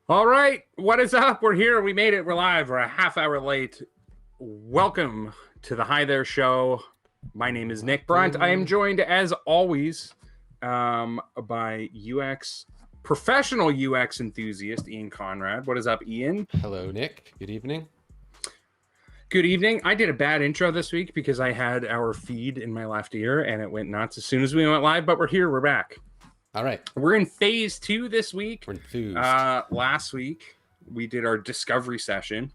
All right, what is up? We're here. We made it. We're live. We're a half hour late. Welcome to the Hi There Show. My name is Nick Brunt. I am joined, as always, by professional UX enthusiast Ian Conrad. What is up, Ian? Hello, Nick. Good evening. Good evening. I did a bad intro this week because I had our feed in my left ear and it went nuts as soon as we went live, but we're here. We're back. All right. We're in phase 2 this week. We're enthused. Last week, we did our discovery session.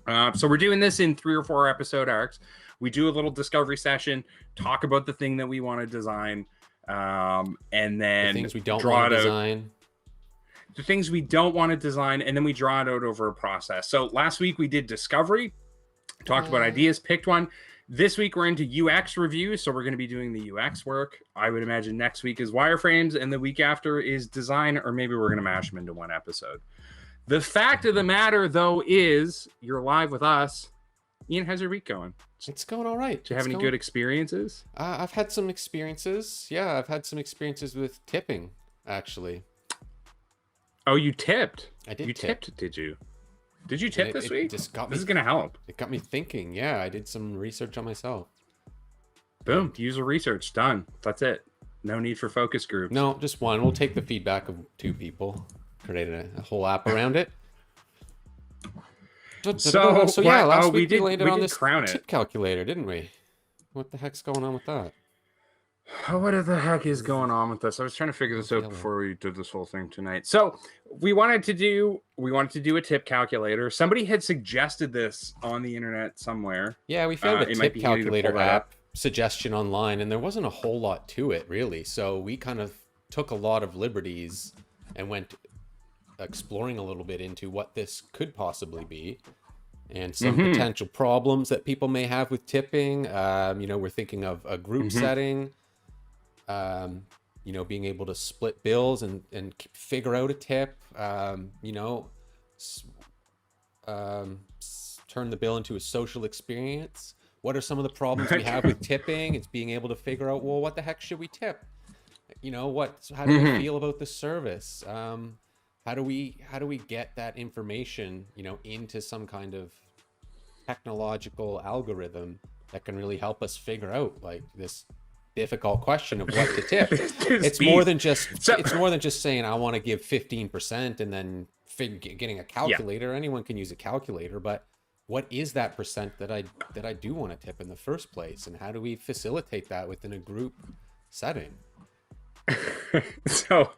So we're doing this in 3 or 4 episode arcs. We do a little discovery session, talk about the thing that we want to design, and then the things we don't want to design. The things we don't want to design, and then we draw it out over a process. So last week we did discovery, talked about ideas, picked one. This week we're into UX review, so we're going to be doing the UX work. I would imagine next week is wireframes, and the week after is design, or maybe we're going to mash them into one episode. The fact of the matter, though, is you're live with us. Ian, how's your week going? It's going all right. Do you have any good experiences? I've had some experiences. Yeah, I've had some experiences with tipping, actually. Oh, you tipped? I did. You tipped, did you? Did you tip this week? This is going to help. It got me thinking. Yeah, I did some research on myself. Boom. User research. Done. That's it. No need for focus groups. No, just one. We'll take the feedback of 2 people. Created a whole app around it. So yeah, last week we landed on this tip calculator, didn't we? What the heck's going on with that? What the heck is going on with this? I was trying to figure this out before we did this whole thing tonight. So we wanted to do a tip calculator. Somebody had suggested this on the internet somewhere. Yeah, we found a tip calculator app suggestion online, and there wasn't a whole lot to it, really. So we kind of took a lot of liberties and went exploring a little bit into what this could possibly be and some potential problems that people may have with tipping. We're thinking of a group setting, being able to split bills and figure out a tip, turn the bill into a social experience. What are some of the problems we have with tipping? It's being able to figure out, well, what the heck should we tip? How do we feel about the service? How do we get that information, into some kind of technological algorithm that can really help us figure out like this difficult question of what to tip? It's more than just saying I want to give 15% and then getting a calculator. Yeah. Anyone can use a calculator, but what is that percent that I do want to tip in the first place, and how do we facilitate that within a group setting? So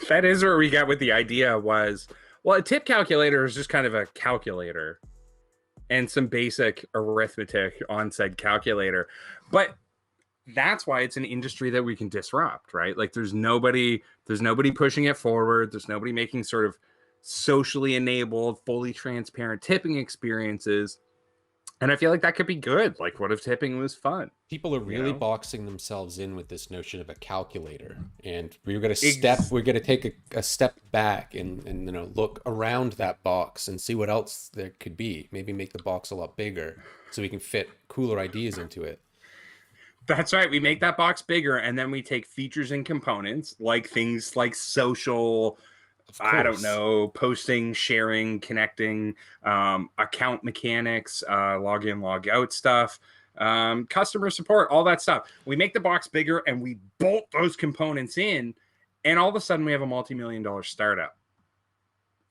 that is where we got with the idea was, well, a tip calculator is just kind of a calculator and some basic arithmetic on said calculator. But that's why it's an industry that we can disrupt, right? Like there's nobody pushing it forward. There's nobody making sort of socially enabled, fully transparent tipping experiences. And I feel like that could be good. Like, what if tipping was fun? People are really boxing themselves in with this notion of a calculator, and we're going to take a step back and look around that box and see what else there could be. Maybe make the box a lot bigger so we can fit cooler ideas into it. That's right. We make that box bigger, and then we take features and components like things like social, I don't know, posting, sharing, connecting, account mechanics, log in, log out stuff, customer support, all that stuff. We make the box bigger and we bolt those components in, and all of a sudden we have a multi-million-dollar startup.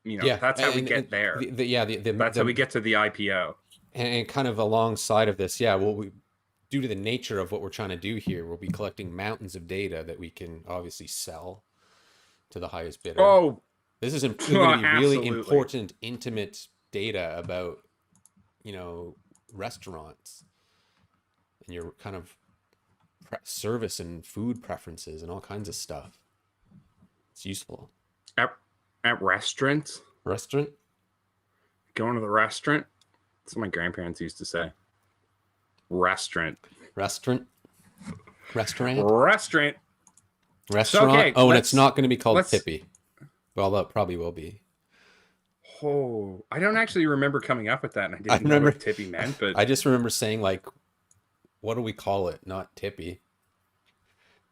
That's how we get there. That's how we get to the IPO. And kind of alongside of this, due to the nature of what we're trying to do here, we'll be collecting mountains of data that we can obviously sell to the highest bidder. Oh, this is going to be really important, intimate data about, restaurants and your kind of service and food preferences and all kinds of stuff. It's useful. At restaurants? Restaurant? Going to the restaurant? That's what my grandparents used to say. Restaurant. Restaurant. Restaurant. So, okay, and it's not going to be called Tippy. Well, that probably will be. Oh, I don't actually remember coming up with that, and I didn't know what Tippy meant, but I just remember saying, like, what do we call it? Not Tippy.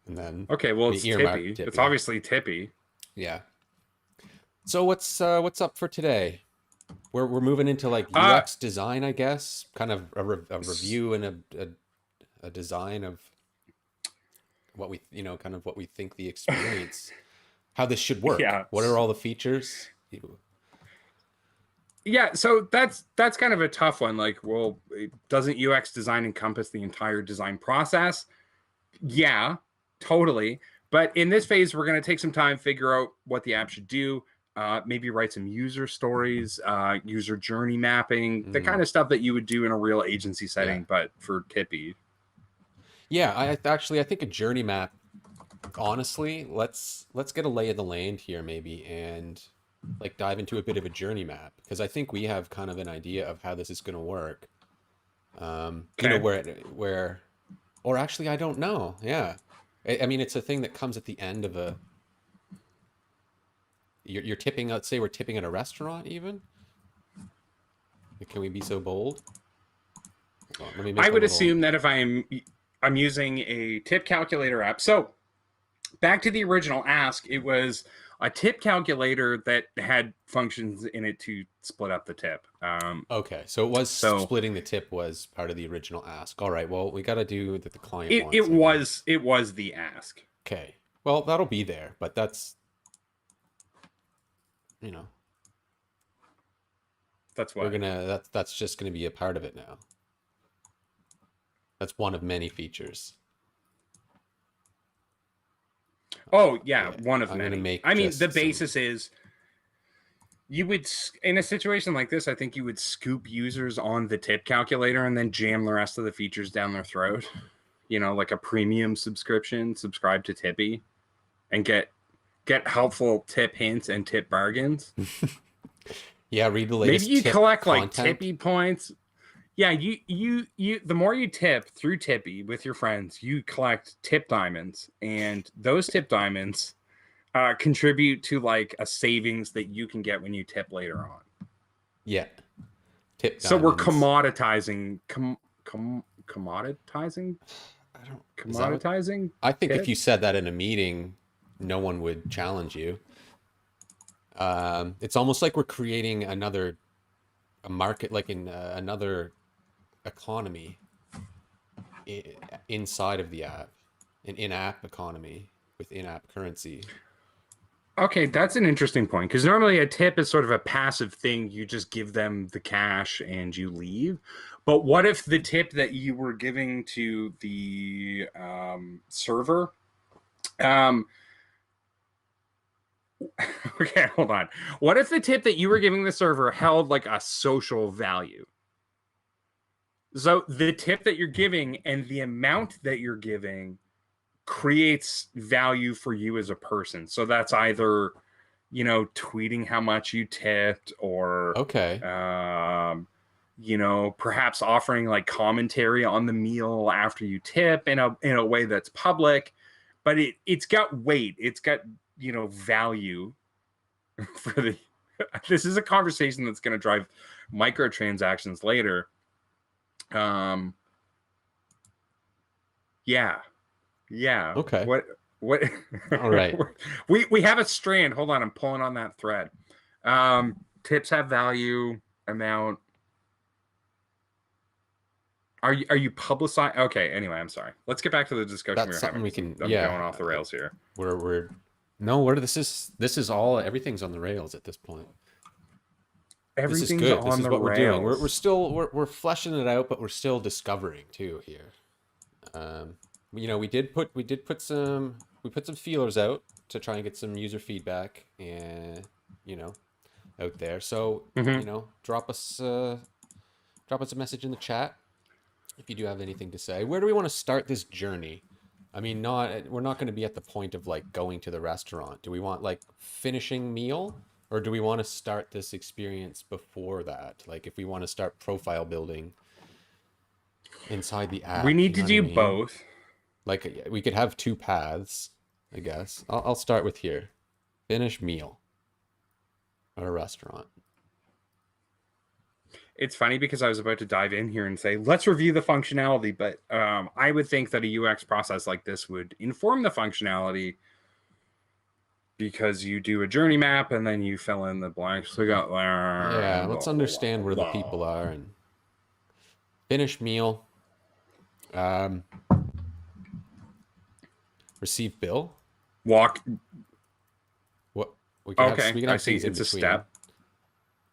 And then okay, well, it's Tippy. It's obviously Tippy. Yeah. So what's up for today? We're moving into like Uh, UX design, I guess, kind of a s- review and a design of what we, kind of what we think the experience, how this should work. yeah. What are all the features? Yeah, so that's kind of a tough one. Like, well, doesn't UX design encompass the entire design process? Yeah, totally. But in this phase, we're going to take some time, figure out what the app should do, maybe write some user stories, user journey mapping, the kind Mm, of stuff that you would do in a real agency yeah. setting, but for Tippy. Yeah, I think a journey map, honestly, let's get a lay of the land here maybe and like dive into a bit of a journey map because I think we have kind of an idea of how this is going to work. Okay. Where or actually I don't know. Yeah. I mean it's a thing that comes at the end of a you're tipping, let's say we're tipping at a restaurant even. Can we be so bold? Hold on, let me I make a would little. assume that if I'm using a tip calculator app. So back to the original ask, it was a tip calculator that had functions in it to split up the tip. Okay, so it was So splitting the tip was part of the original ask. All right, well, we got to do that the client it it wants, I was guess. it was the ask. Okay. Well, that'll be there, but that's, you know, That's we're what. gonna that's just gonna be a part of it now. That's one of many features. Oh yeah, Yeah, one of I'm gonna many. make I mean, the just some. basis is you would in a situation like this. I think you would scoop users on the tip calculator and then jam the rest of the features down their throat. You know, like a premium subscription, subscribe to Tippy, and get helpful tip hints and tip bargains. Yeah, read the Maybe latest you tip collect like content. Tippy points. Yeah, you the more you tip through Tippy with your friends, you collect tip diamonds, and those tip diamonds contribute to like a savings that you can get when you tip later on. Yeah, tip So we're diamonds. commoditizing I don't. Is that what? commoditizing I think if you tips. said that in a meeting, no one would challenge you. It's almost like we're creating another a market, like in another economy inside of the app, an in-app economy with in-app currency. Okay, that's an interesting point because normally a tip is sort of a passive thing. You just give them the cash and you leave. But what if the tip that you were giving to the server? Um, okay, hold on. What if the tip that you were giving the server held like a social value? So the tip that you're giving and the amount that you're giving creates value for you as a person. So that's either, tweeting how much you tipped or, Okay. um, perhaps offering like commentary on the meal after you tip in a way that's public, but it's got weight. It's got, value for the. This is a conversation that's going to drive microtransactions later. Um, yeah, yeah. Okay. What All right. we have a strand. Hold on, I'm pulling on that thread. Tips have value, amount. Are you publicizing? Okay, anyway, I'm sorry. Let's get back to the discussion we That's were something having we because can, I'm going yeah. off the rails here. We're no, we're this is all everything's on the rails at this point. This is Everything's good. This on is the what we're doing. We're rails. still we're fleshing it out, but we're still discovering too here. Um, we put some feelers out to try and get some user feedback and you know out there. So Mm-hmm. drop us a message in the chat if you do have anything to say. Where do we want to start this journey? I mean, not we're not going to be at the point of like going to the restaurant. Do we want like finishing meal or do we want to start this experience before that? Like if we want to start profile building inside the We app, need you know to what I do mean? both. Like we could have two paths, I guess. I'll start with here. Finish meal at a restaurant. It's funny because I was about to dive in here and say, let's review the functionality, but I would think that a UX process like this would inform the functionality because you do a journey map and then you fill in the blanks. So we got Yeah, blah, let's blah, understand where the blah, people blah. are and finish meal. Um, receive bill. Walk. What we Okay, can I have see. things in It's a between. step.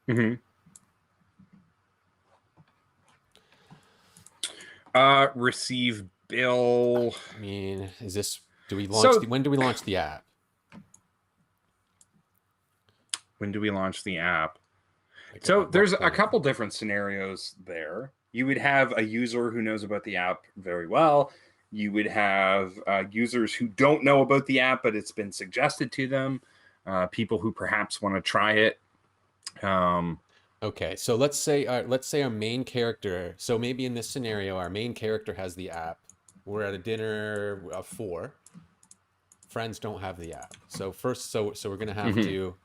Hmm. Receive bill. I mean, is this do we launch the So when do we launch the app? when do we launch the app? Like So at what there's a point? couple different scenarios there. You would have a user who knows about the app very well. You would have users who don't know about the app, but it's been suggested to them. People who perhaps want to try it. Um, Okay, so let's say our main character. So maybe in this scenario, our main character has the app. We're at a dinner of four. Friends don't have the app. So first, so we're gonna have mhm. to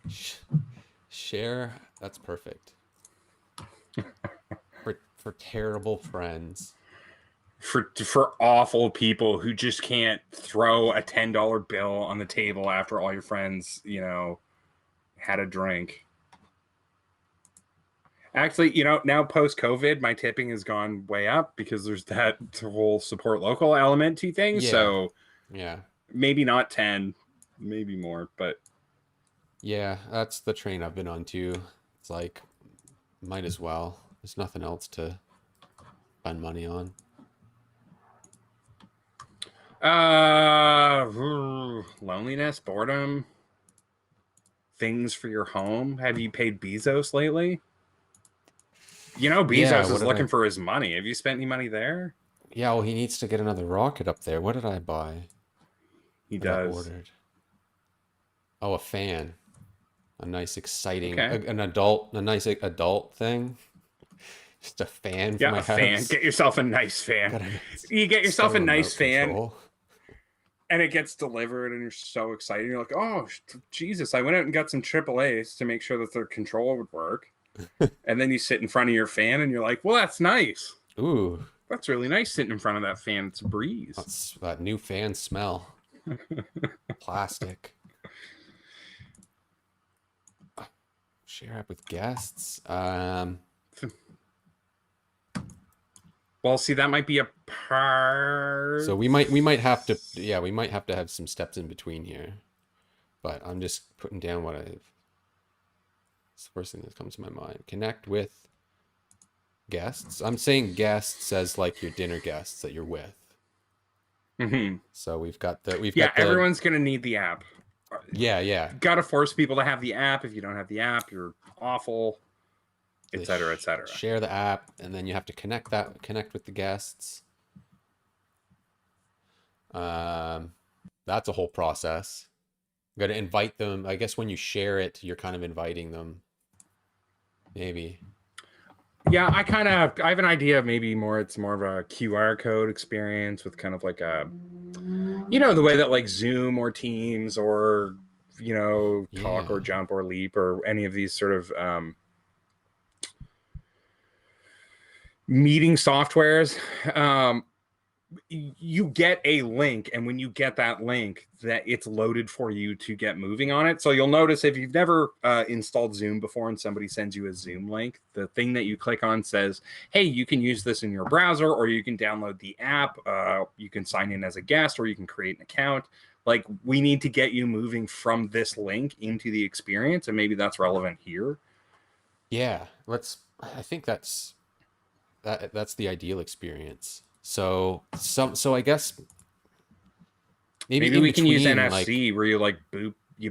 sh share. That's perfect for terrible friends. For awful people who just can't throw a $10 bill on the table after all your friends, had a drink. Actually, now post COVID, my tipping has gone way up because there's that whole support local element to things. Yeah, So yeah, maybe not 10, maybe more, but yeah. That's the train I've been on too. It's like might as well. There's nothing else to spend money on. loneliness, boredom, things for your home. Have you paid Bezos lately? Yeah, Bezos what is did looking I? for his money. Have you spent any money there? Yeah, well, he needs to get another rocket up there. What did I buy? He What did I does. ordered? Oh, a fan. A nice, exciting, Okay. a nice adult thing. Just a fan for Yeah, my a fan. house. Get yourself a nice fan. Got a, You get it's got yourself a a nice remote fan control. and it gets delivered and you're so excited. You're like, oh, Jesus, I went out and got some triple A's to make sure that their control would work. And then you sit in front of your fan and you're like, well, that's nice. Ooh, That's really nice sitting in front of that fan. It's a breeze. that's that new fan smell. Plastic. Share app with guests. Well, see, that might be a part. So we might have to we might have to have some steps in between here. But I'm just putting down what I've. It's the first thing that comes to my mind. Connect with guests. I'm saying guests as like your dinner guests that you're with. Mm-hmm. So we've Yeah, got the everyone's going to need the app. yeah. Got to force people to have the app. If you don't have the app, you're awful, The etc., etc. share the app, and then you have to connect with the guests. Um, that's a whole process. You got to invite them. I guess when you share it, you're kind of inviting them. Maybe. Yeah, I have an idea. Maybe it's more of a QR code experience with kind of like the way that like Zoom or Teams or Talk or Yeah. Jump or Leap or any of these sort of meeting softwares. You get a link, and when you get that link, that it's loaded for you to get moving on it. So you'll notice if you've never installed Zoom before and somebody sends you a Zoom link, the thing that you click on says, hey, you can use this in your browser, or you can download the app, you can sign in as a guest, or you can create an account. Like, we need to get you moving from this link into the experience, and maybe that's relevant here. Yeah. I think that's the ideal experience. So I guess maybe Maybe in we can use between, like NFC where you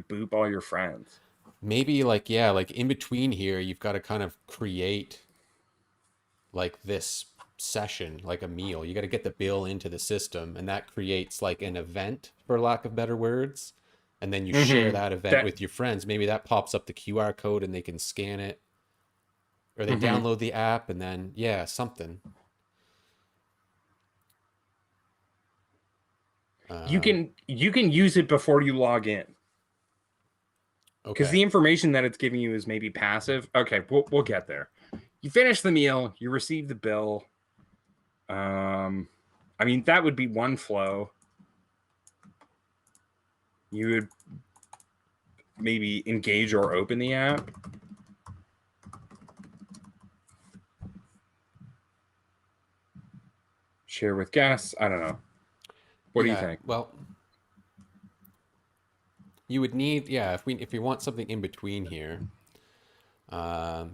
boop all your friends. maybe like yeah, like in between here, you've got to kind of create like this session, like a meal. You got to get the bill into the system, and that creates like an event, for lack of better words. And then you share Mm-hmm. that event That. with your friends. Maybe that pops up the QR code and they can scan it, or they Mm-hmm. download the app, and then yeah, something. you Um, can you can use it before you log in because okay. the information that it's giving you is maybe passive. Okay, we'll get there. You finish the meal, you receive the bill. I mean, that would be one flow. You would maybe engage or open the app. Share with guests. I don't know. What do you think? Well, you would need, if we want something in between here,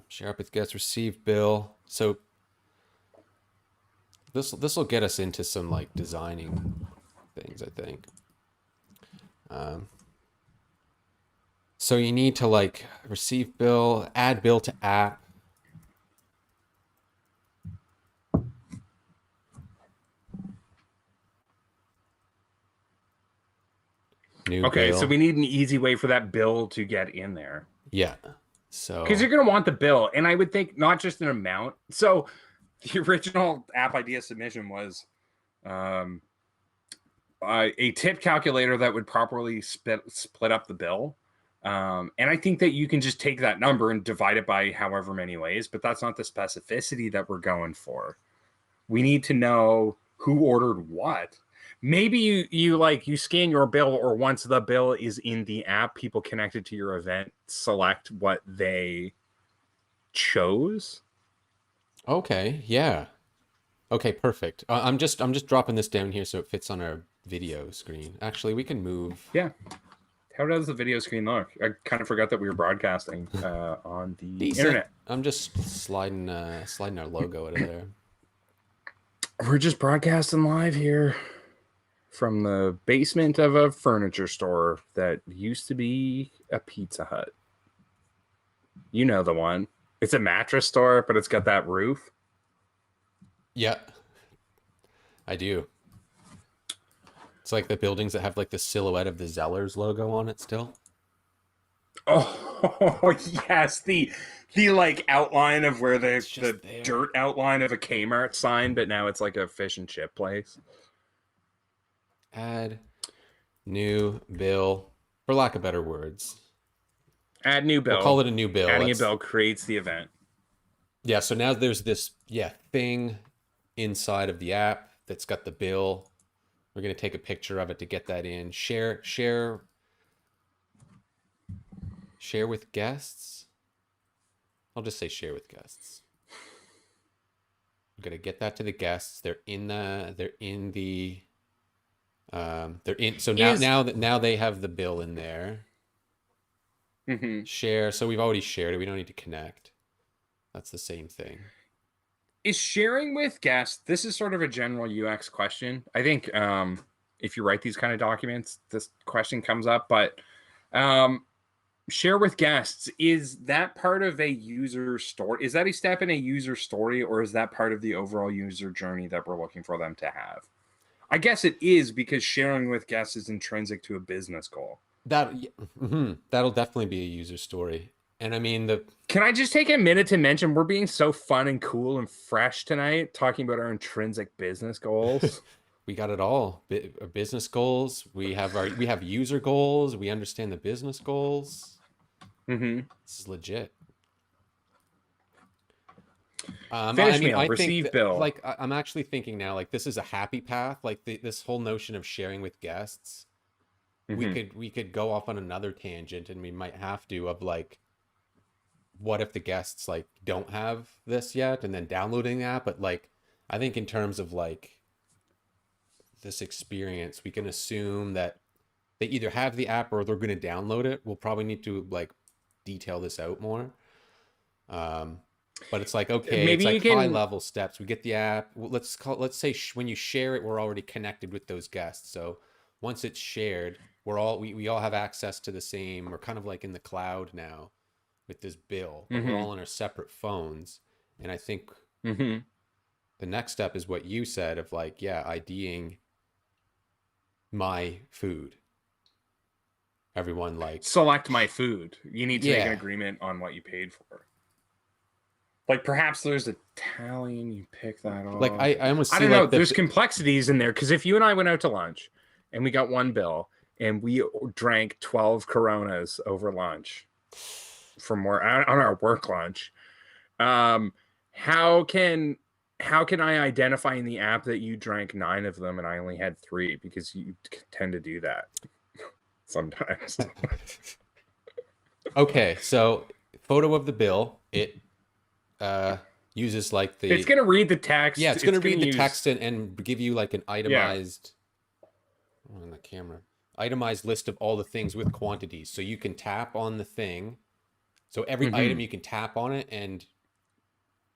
share up with guests, receive bill. So this will get us into some like designing things, I think. So you need to like receive bill, add bill to app. New Okay, so bill. we need an easy way for that bill to get in there. Yeah. Because you're So, going to want the bill. And I would think not just an amount. So the original app idea submission was um, a tip calculator that would properly split up the bill. And I think that you can just take that number and divide it by however many ways, but that's not the specificity that we're going for. We need to know who ordered what. Maybe you scan your bill, or once the bill is in the app, people connected to your event select what they chose. okay, yeah. Okay, perfect. I'm just dropping this down here so it fits on our video screen. Actually, we can move. Yeah. How does the video screen look? I kind of forgot that we were broadcasting on the Decent. internet. I'm just sliding our logo out of there. We're just broadcasting live here from the basement of a furniture store that used to be a Pizza Hut. You know the one. It's a mattress store, but it's got that roof. Yeah, I do. It's like the buildings that have like the silhouette of the Zellers logo on it still. Oh yes, the like outline of where It's the just there. dirt outline of a Kmart sign, but now it's like a fish and chip place. Add new bill, for lack of better words. Add new We'll bill. call it a new bill. Adding a bill creates the event. Yeah, so now there's this thing inside of the app that's got the bill. We're gonna take a picture of it to get that in. Share with guests. I'll just say share with guests. I'm gonna get that to the guests. They're in the so now they have the bill in there. Mm-hmm. Share. So we've already shared it. We don't need to connect. That's the same thing. Is sharing with guests, this is sort of a general UX question. I think if you write these kind of documents, this question comes up, but share with guests, is that part of a user story? Is that a step in a user story, or is that part of the overall user journey that we're looking for them to have? I guess it is, because sharing with guests is intrinsic to a business goal. That'll definitely be a user story. And I mean, can I just take a minute to mention we're being so fun and cool and fresh tonight, talking about our intrinsic business goals. We got it all. Our business goals. We have user goals. We understand the business goals. Mm-hmm. This is legit. I receive bill. Like I'm actually thinking now, like this is a happy path. Like this whole notion of sharing with guests. Mm-hmm. We could go off on another tangent, and we might have to, of like, what if the guests like don't have this yet, and then downloading that. But like, I think in terms of like this experience, we can assume that they either have the app or they're going to download it. We'll probably need to like detail this out more. But it's like, okay, maybe it's like high level steps. We get the app. Let's say when you share it, we're already connected with those guests. So once it's shared, we all have access to the same. We're kind of like in the cloud now with this bill, but we're all on our separate phones. And I think the next step is what you said of like, IDing my food. Everyone like select my food. You need to make an agreement on what you paid for. Like perhaps there's a tally and you pick that off. Like I almost see, I don't know. There's complexities in there, because if you and I went out to lunch and we got one bill and we drank 12 Coronas over lunch from on our work lunch, how can how can I identify in the app that you drank 9 of them and I only had 3? Because you tend to do that sometimes. Okay, so photo of the bill, it uses like It's the, gonna read the yeah, text. it's going It's to gonna read the use, text and give you like an yeah. itemized, on the camera, itemized list of all the things with quantities. So you can tap on the thing. So every Hmm. item you can tap on it, and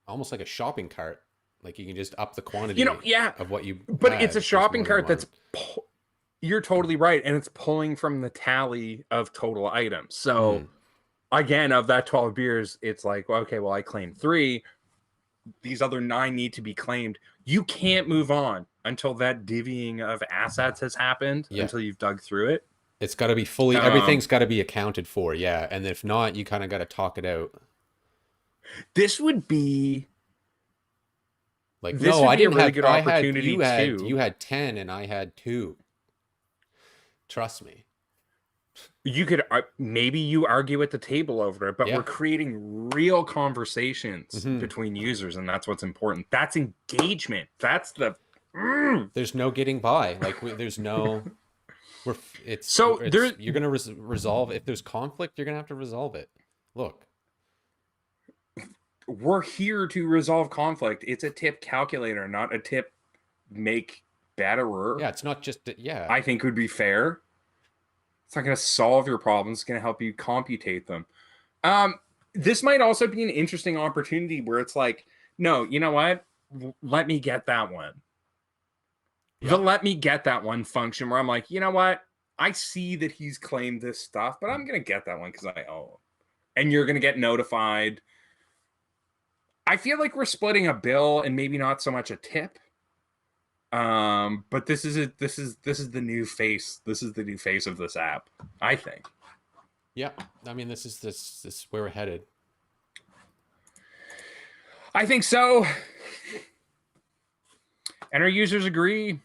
almost like a shopping cart, like you can just up the quantity Yeah, of what you but it's had a if there's shopping more than cart one. that's. You're totally right, and it's pulling from the tally of total items. So Hmm. again, of that 12 beers, it's like, well, okay, well, I claimed 3. These other 9 need to be claimed. You can't move on until that divvying of assets has happened, Yeah. until you've dug through it. It's got to be fully, Um, everything's got to be accounted for. Yeah. And if not, you kind of got to talk it out. this would be Like, this no, would I be a didn't really have, good I had, opportunity you too. had 10 and I had 2. Trust me. You could maybe you argue at the table over it, but we're Yeah. creating real conversations Hmm. between users, and that's what's important. That's engagement. That's the mm. There's no getting by. Like, there's no, So there you're going to resolve, if there's conflict, you're going to have to resolve it. Look. we're here to resolve conflict. It's a tip calculator, not a tip make betterer. Yeah. It's not just, yeah. I think would be fair. It's not going to solve your problems. It's going to help you computate them. Um, this might also be an interesting opportunity where it's like, no, you know what? Let me get that one. The Yeah. let me get that one function where I'm like, you know what? I see that he's claimed this stuff, but I'm going to get that one because I owe him. And you're going to get notified. I feel like we're splitting a bill and maybe not so much a tip. But this is the new face. This is the new face of this app, I think. Yeah. I mean, this is where we're headed. I think so. And our users agree. Do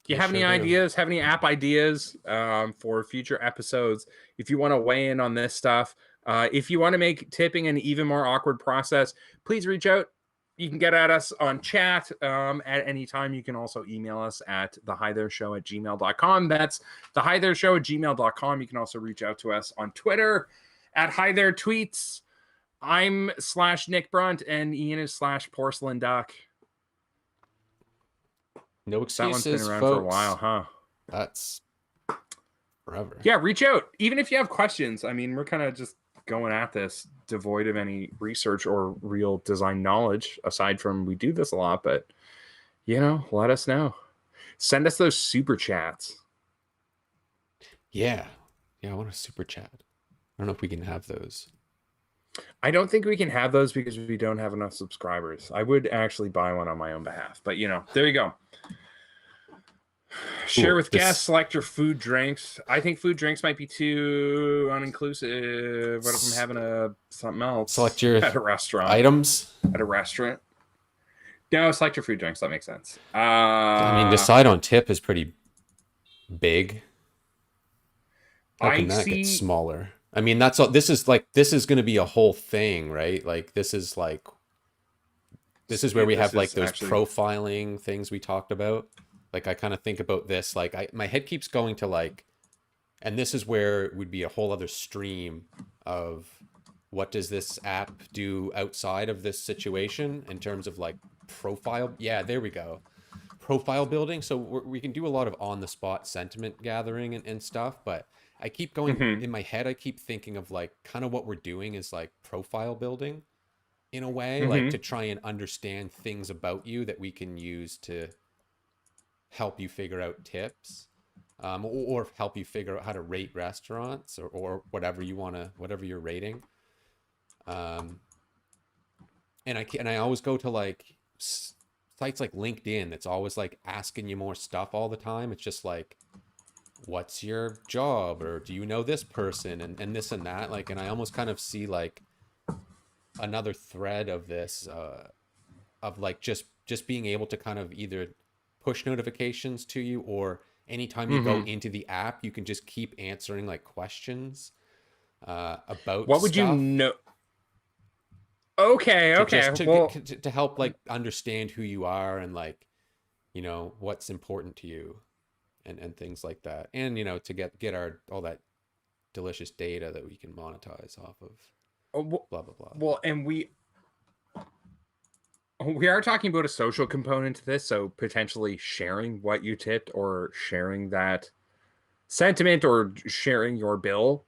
you They have any sure do. ideas? Have any app ideas for future episodes? If you want to weigh in on this stuff, if you want to make tipping an even more awkward process, please reach out. You can get at us on chat at any time. You can also email us at thehithereshow@gmail.com. That's thehithereshow@gmail.com. You can also reach out to us on Twitter at hithertweets. I'm /Nick Brunt and Ian is /Porcelain Duck. No That one's been excuses, around for a while, folks. huh? That's forever. Yeah, reach out. Even if you have questions. I mean, we're kind of just going at this devoid of any research or real design knowledge, aside from we do this a lot, but let us know. Send us those super chats. Yeah. Yeah, I want a super chat. I don't know if we can have those. I don't think we can have those because we don't have enough subscribers. I would actually buy one on my own behalf, but there you go. Share Ooh, with guests, select your food drinks. I think food drinks might be too uninclusive. What if I'm having something else select your at a restaurant? items. At a restaurant? No, select your food drinks. That makes sense. I mean, decide on tip is pretty big. How I can that get see. smaller? I mean, that's all. This is going to be a whole thing, right? Like this is where we This have like is those actually. profiling things we talked about. Like I kind of think about this, like my head keeps going to like, and this is where it would be a whole other stream of what does this app do outside of this situation in terms of like profile. Yeah, there we go. Profile building. So we can do a lot of on the spot sentiment gathering and stuff, but I keep going Mhm. in my head. I keep thinking of like kind of what we're doing is like profile building in a way, like to Mhm. try and understand things about you that we can use to help you figure out tips, or help you figure out how to rate restaurants or whatever you want to, whatever you're rating. Um, and I always go to like sites like LinkedIn that's always like asking you more stuff all the time. It's just like, what's your job, or do you know this person, and this and that. Like, and I almost kind of see like another thread of this, of like just being able to kind of either push notifications to you, or anytime you go Mhm. into the app, you can just keep answering like questions about What would you stuff. know? Okay, to okay. just to Well, get to help like understand who you are and like, what's important to you, and things like that, and to get our all that delicious data that we can monetize off of, well, blah blah blah. well, and we are talking about a social component to this, so potentially sharing what you tipped or sharing that sentiment or sharing your bill.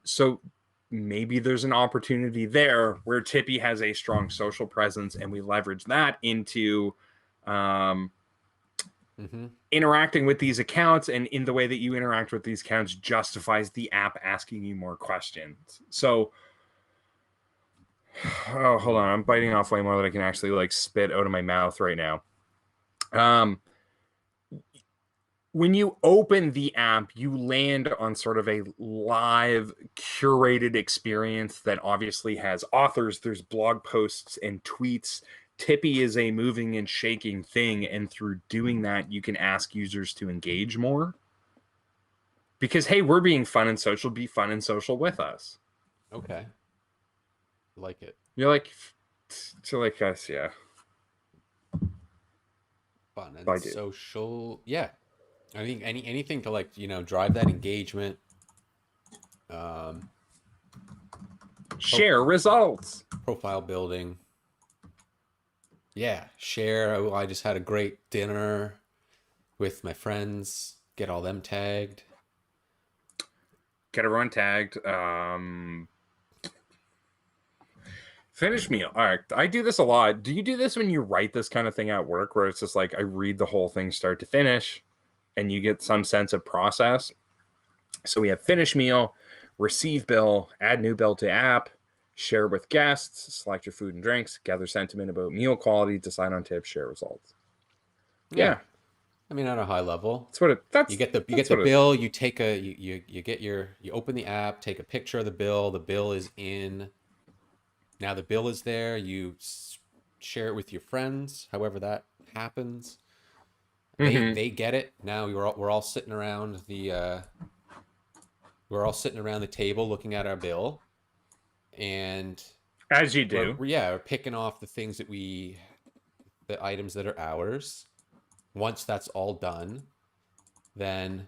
So maybe there's an opportunity there where Tippy has a strong social presence and we leverage that into um, Mm-hmm. interacting with these accounts, and in the way that you interact with these accounts justifies the app asking you more questions. So, oh, hold Mm. on, I'm biting off way more than I can actually like spit out of my mouth right now. Um, when you open the app, you land on sort of a live curated experience that obviously has authors, there's blog posts and tweets. Tippy is a moving and shaking thing, and through doing that, you can ask users to engage more. Because hey, we're being fun and social, be fun and social with us. Okay, like it. You're like to like us, yeah. Fun and I do. social, yeah. I think anything to like drive that engagement. um pro- Share results. Profile building. Yeah, share. Oh, I just had a great dinner with my friends. Get all them tagged. Get everyone tagged. Finish meal. All right. I do this a lot. Do you do this when you write this kind of thing at work where it's just like I read the whole thing start to finish and you get some sense of process? So we have finish meal, receive bill, add new bill to app, share with guests, select your food and drinks, gather sentiment about meal quality, decide on tips, share results. Yeah, Yeah. I mean, at a high level, That's what it you that's get the that's what it bill. You take a you get you open the app, take a picture of the bill. The bill is in. Now the bill is there. Share it with your friends, however that happens. mm-hmm. They get it. Now we're all sitting around the table looking at our bill, and As you we're, do. we're yeah we're picking off the items that are ours. Once that's all done, then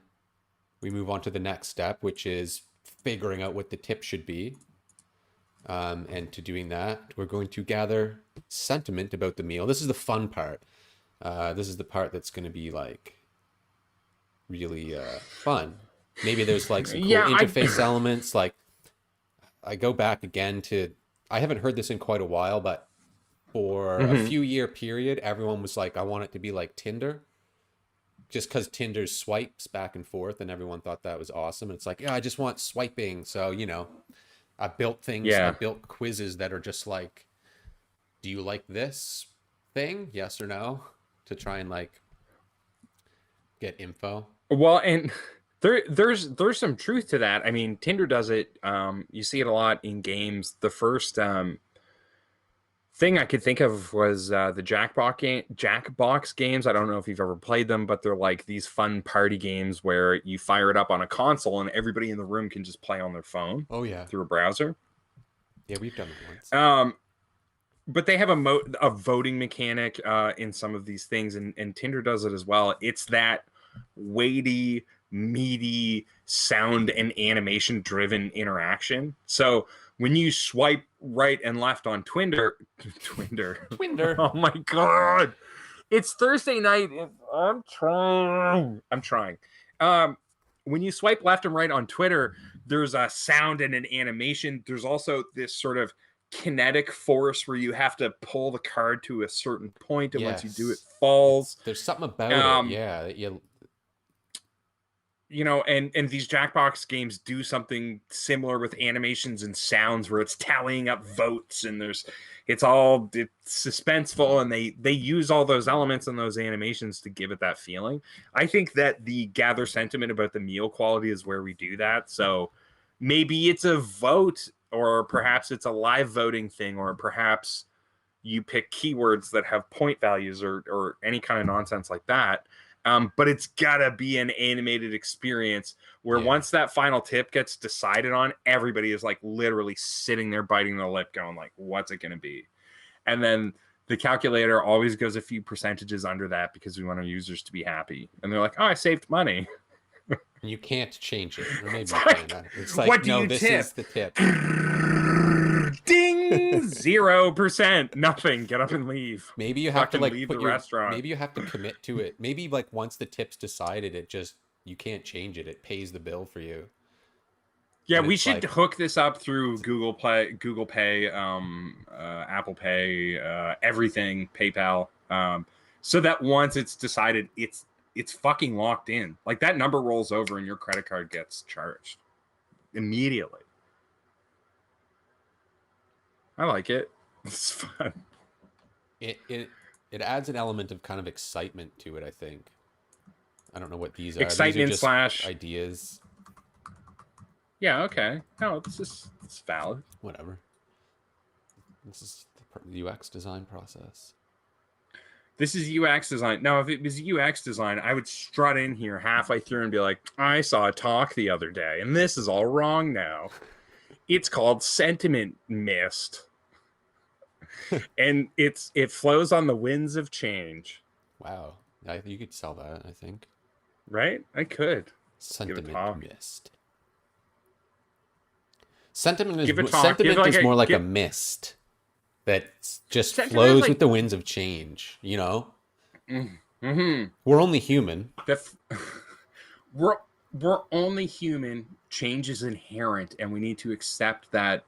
we move on to the next step, which is figuring out what the tip should be. And to doing that, we're going to gather sentiment about the meal. This is the fun part. This is the part that's going to be like really fun. Maybe there's like some cool Yeah, I interface elements. Like I go back again to, I haven't heard this in quite a while, but for a mm-hmm. few year period, everyone was like, I want it to be like Tinder, just because Tinder swipes back and forth, and everyone thought that was awesome. And it's like, yeah, I just want swiping. So, I Yeah. built quizzes that are just like, do you like this thing? Yes or no? To try and like get info. Well, and there's some truth to that. I mean, Tinder does it. You see it a lot in games. The first thing I could think of was the Jackbox games. I don't know if you've ever played them, but they're like these fun party games where you fire it up on a console and everybody in the room can just play on their phone Oh yeah. through a browser. Yeah, we've done it once. Um, but they have a voting mechanic in some of these things, and Tinder does it as well. It's that weighty, meaty, sound and animation driven interaction. So when you swipe right and left on Twinder, Twinder. oh my god, it's Thursday night. I'm trying. I'm trying. Um, when you swipe left and right on Twitter, there's a sound and an animation. There's also this sort of kinetic force where you have to pull the card to a certain point, and once you do, it Yes. falls. There's something about it. Um, Yeah. You and these Jackbox games do something similar with animations and sounds where it's tallying up votes, and it's suspenseful, and they use all those elements and those animations to give it that feeling. I think that the gather sentiment about the meal quality is where we do that. So maybe it's a vote, or perhaps it's a live voting thing, or perhaps you pick keywords that have point values, or any kind of nonsense like that. But it's gotta be an animated experience where once that final tip gets decided on, everybody is like literally sitting there biting their lip going like, what's it gonna be? And then the calculator always goes a few percentages under that because we want our users to be happy. And they're like, oh, I saved money. You can't change it. Or maybe It's you like, can. It's what like, do no, you this tip? is the tip. Ding! 0%. Nothing. Get up and leave. Maybe you have to Fucking like leave put the your, restaurant. maybe you have to commit to it. Maybe like once the tip's decided, it just, you can't change it. It pays the bill for you. Yeah, And we it's should like, hook this up through Google Pay, Apple Pay, everything, PayPal, so that once it's decided, it's fucking locked in. Like that number rolls over and your credit card gets charged immediately. I like it. It's fun. it adds an element of kind of excitement to it, I think. I don't know what these are. These are Excitement just slash ideas. Yeah, okay. No, it's valid. Whatever. This is the UX design process. This is UX design. Now, if it was UX design, I would strut in here halfway through and be like, I saw a talk the other day, and this is all wrong now. It's called sentiment mist. And it flows on the winds of change. Wow. You could sell that, I think. Right? I could. Sentiment mist. Sentiment is like more like a mist that just flows with the winds of change, you know? Mm-hmm. We're only human. We're only human. Change is inherent, and we need to accept that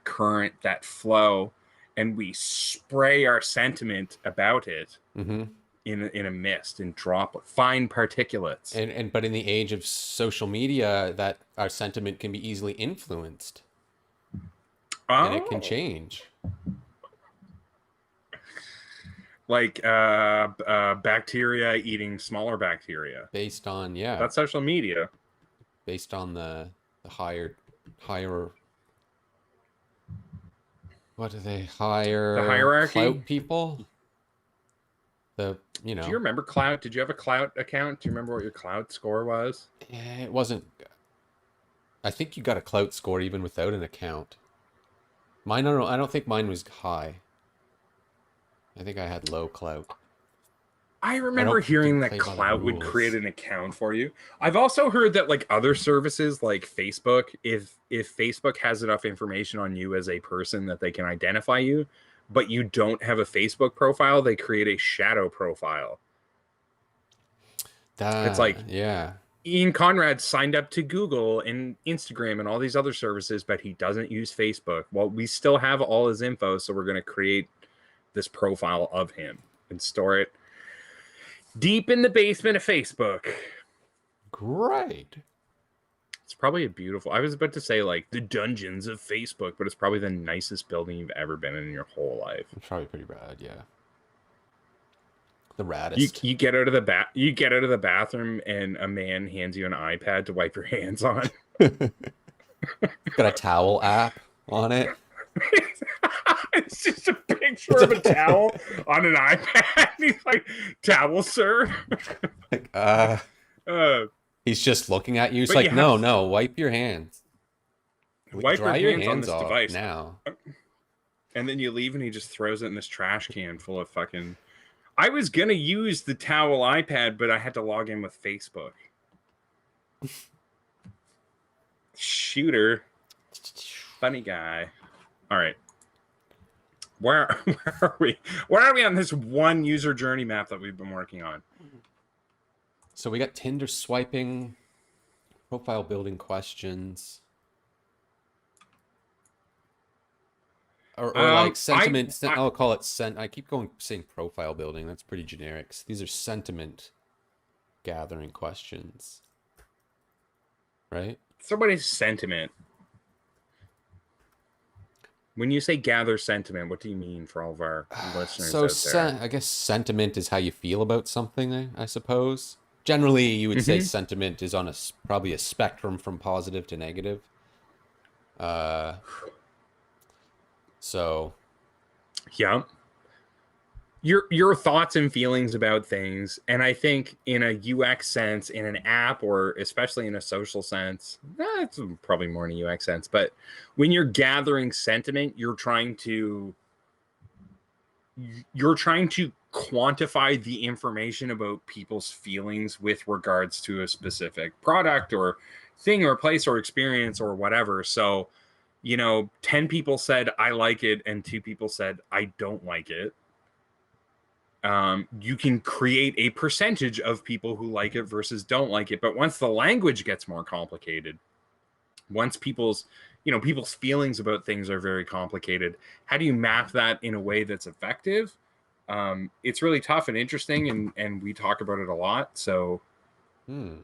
current, that flow, and we spray our sentiment about it in a mist and drop fine particulates. But in the age of social media, that our sentiment can be easily influenced. And it can change. Like bacteria eating smaller bacteria. Based on, that's social media. Based on the higher what do they hire? The hierarchy? Clout people? Do you remember Clout? Did you have a Clout account? Do you remember what your Clout score was? It wasn't. I think you got a Clout score even without an account. Mine, I don't think mine was high. I think I had low Clout. I remember hearing that Clout would create an account for you. I've also heard that like other services like Facebook, if Facebook has enough information on you as a person that they can identify you, but you don't have a Facebook profile, they create a shadow profile. It's like, Ian Conrad signed up to Google and Instagram and all these other services, but he doesn't use Facebook. Well, we still have all his info, so we're going to create this profile of him and store it deep in the basement of Facebook. Great. It's probably a beautiful... I was about to say, like, the dungeons of Facebook, but it's probably the nicest building you've ever been in your whole life. It's probably pretty rad, yeah. The raddest. You get out of the bathroom and a man hands you an iPad to wipe your hands on. Got a towel app on it. It's just a picture of a towel on an iPad. He's like, "Towel, sir." He's just looking at you. He's like, no, wipe your hands. Dry your hands on this device now. And then you leave, and he just throws it in this trash can full of fucking... I was gonna use the towel iPad, but I had to log in with Facebook. Shooter. Funny guy. All right. Where are we? Where are we on this one user journey map that we've been working on? So we got Tinder swiping, profile building questions, or like sentiment. I'll call it I keep saying profile building. That's pretty generic. These are sentiment gathering questions, right? Somebody's sentiment. When you say gather sentiment, what do you mean for all of our listeners out there? I guess sentiment is how you feel about something, I suppose. Generally, you would say sentiment is on probably a spectrum from positive to negative. So. Yeah. your thoughts and feelings about things. And I think in a UX sense, in an app, or especially in a social sense, it's probably more in a UX sense, but when you're gathering sentiment, you're trying to quantify the information about people's feelings with regards to a specific product or thing or place or experience or whatever. So, 10 people said I like it and 2 people said I don't like it. You can create a percentage of people who like it versus don't like it. But once the language gets more complicated, once people's feelings about things are very complicated, how do you map that in a way that's effective? It's really tough and interesting, and we talk about it a lot. So Hmm.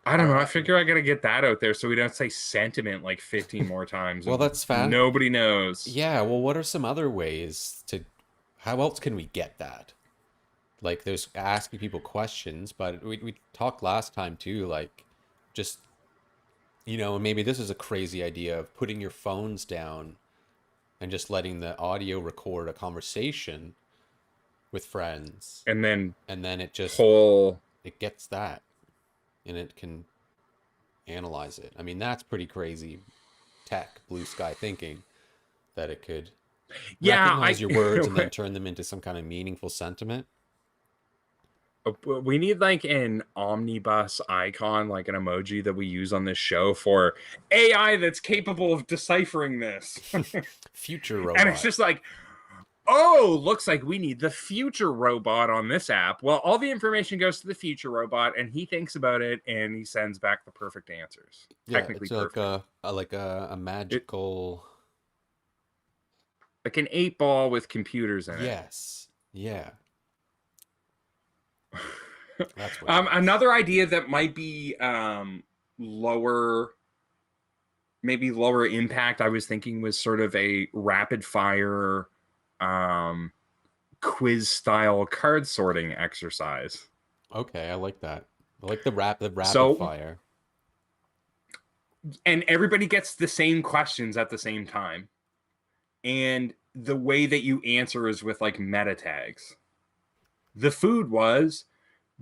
I don't know. I Are, figure I got to get that out there so we don't say sentiment like 15 more times well, and that's fast. nobody knows. Yeah. Well, what are some other ways how else can we get that? Like, there's asking people questions, but we talked last time too, like, just, and maybe this is a crazy idea of putting your phones down and just letting the audio record a conversation with friends. And then And then whole it gets that and it can analyze it. I mean, that's pretty crazy tech, blue sky thinking that it could yeah, recognize your words and then turn them into some kind of meaningful sentiment. we need like an omnibus icon, like an emoji that we use on this show for AI that's capable of deciphering this. Future And it's robot. just like, oh, looks like we need the future robot on this app. Well, all the information goes to the future robot, and he thinks about it, and he sends back the perfect answers. Yeah, Technically it's like perfect. a It magical. like an 8 ball with computers in it. Yes. Yeah, that's what it is. Another idea that might be lower, maybe lower impact, I was thinking was sort of a rapid fire um, quiz style card sorting exercise. Okay, I like that. I like the rapid So, fire. and everybody gets the same questions at the same time. And the way that you answer is with like meta tags. The food was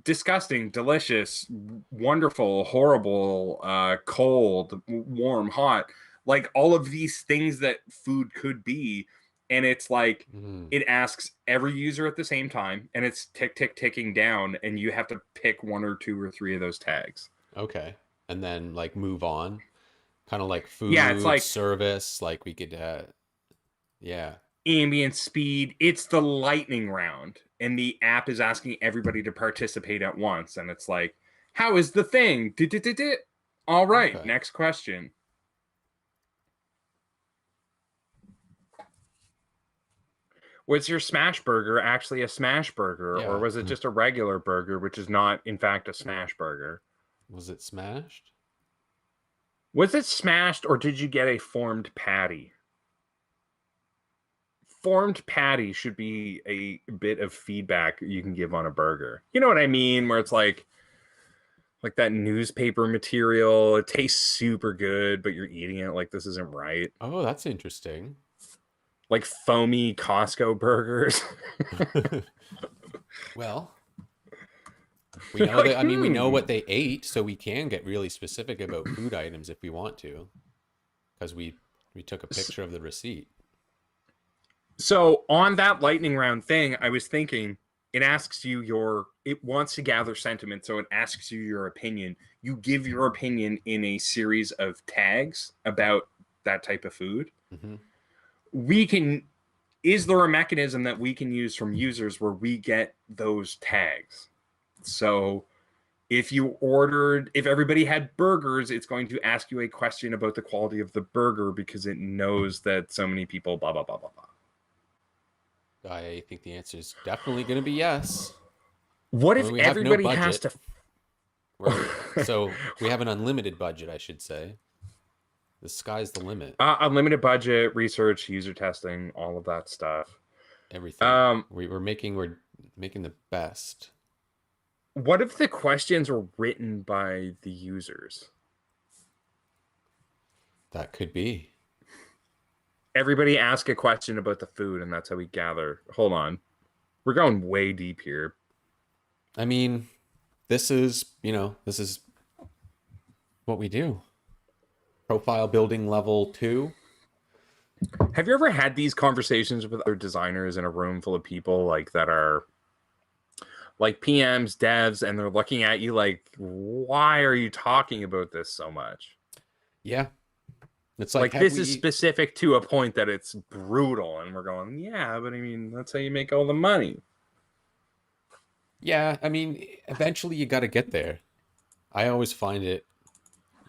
disgusting, delicious, wonderful, horrible, cold, warm, hot, like all of these things that food could be. And it's like Mm, it asks every user at the same time, and it's ticking down, and you have to pick 1 or 2 or 3 of those tags. okay, and then like move on, kind of like Yeah, it's food like service. Like we could, yeah. ambient speed. It's the lightning round, and the app is asking everybody to participate at once. And it's like, how is the thing? All right, Okay. next question. Was your smash burger actually a smash burger, or Yeah. was it just a regular burger, which is not, in fact, a smash burger? Was it smashed? Was it smashed, or did you get a formed patty? Formed patty should be a bit of feedback you can give on a burger. You know what I mean? Where it's like that newspaper material. It tastes super good, but you're eating it like this isn't right. Oh, that's interesting. Like foamy Costco burgers. Well, we You're know like, that, I mean, we know what they ate, so we can get really specific about food items if we want to, because we took a picture of the receipt. So on that lightning round thing, I was thinking it wants to gather sentiment, so it asks you your opinion. You give your opinion in a series of tags about that type of food. Hmm. We can Is there a mechanism that we can use from users where we get those tags? So if everybody had burgers, it's going to ask you a question about the quality of the burger because it knows that so many people blah blah blah blah blah. I think the answer is definitely going to be yes. What I if mean, we have no everybody has budget. to So we have an unlimited budget, I should say. The sky's the limit. unlimited budget, research, user testing, all of that stuff? Everything. Um, We're making the best. what if the questions were written by the users? That could be. Everybody ask a question about the food, and that's how we gather. Hold on. We're going way deep here. I mean, this is what we do. Profile building level 2. Have you ever had these conversations with other designers in a room full of people like that are like PMs, devs, and they're looking at you like, why are you talking about this so much? Yeah. It's like, Like, have this is we specific to a point that it's brutal. And we're going, yeah, but I mean, that's how you make all the money. Yeah, I mean, eventually you got to get there. I always find it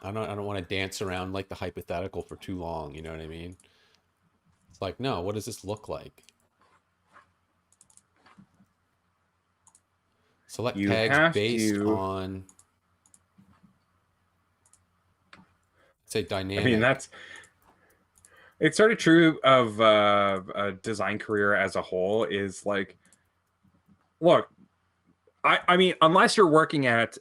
I don't want to dance around like the hypothetical for too long, you know what I mean? It's like, no, what does this look like? Select You tags have based to, on, say, I mean, dynamic. that's, it's sort of true of a design career as a whole is like, look, I mean, unless you're working at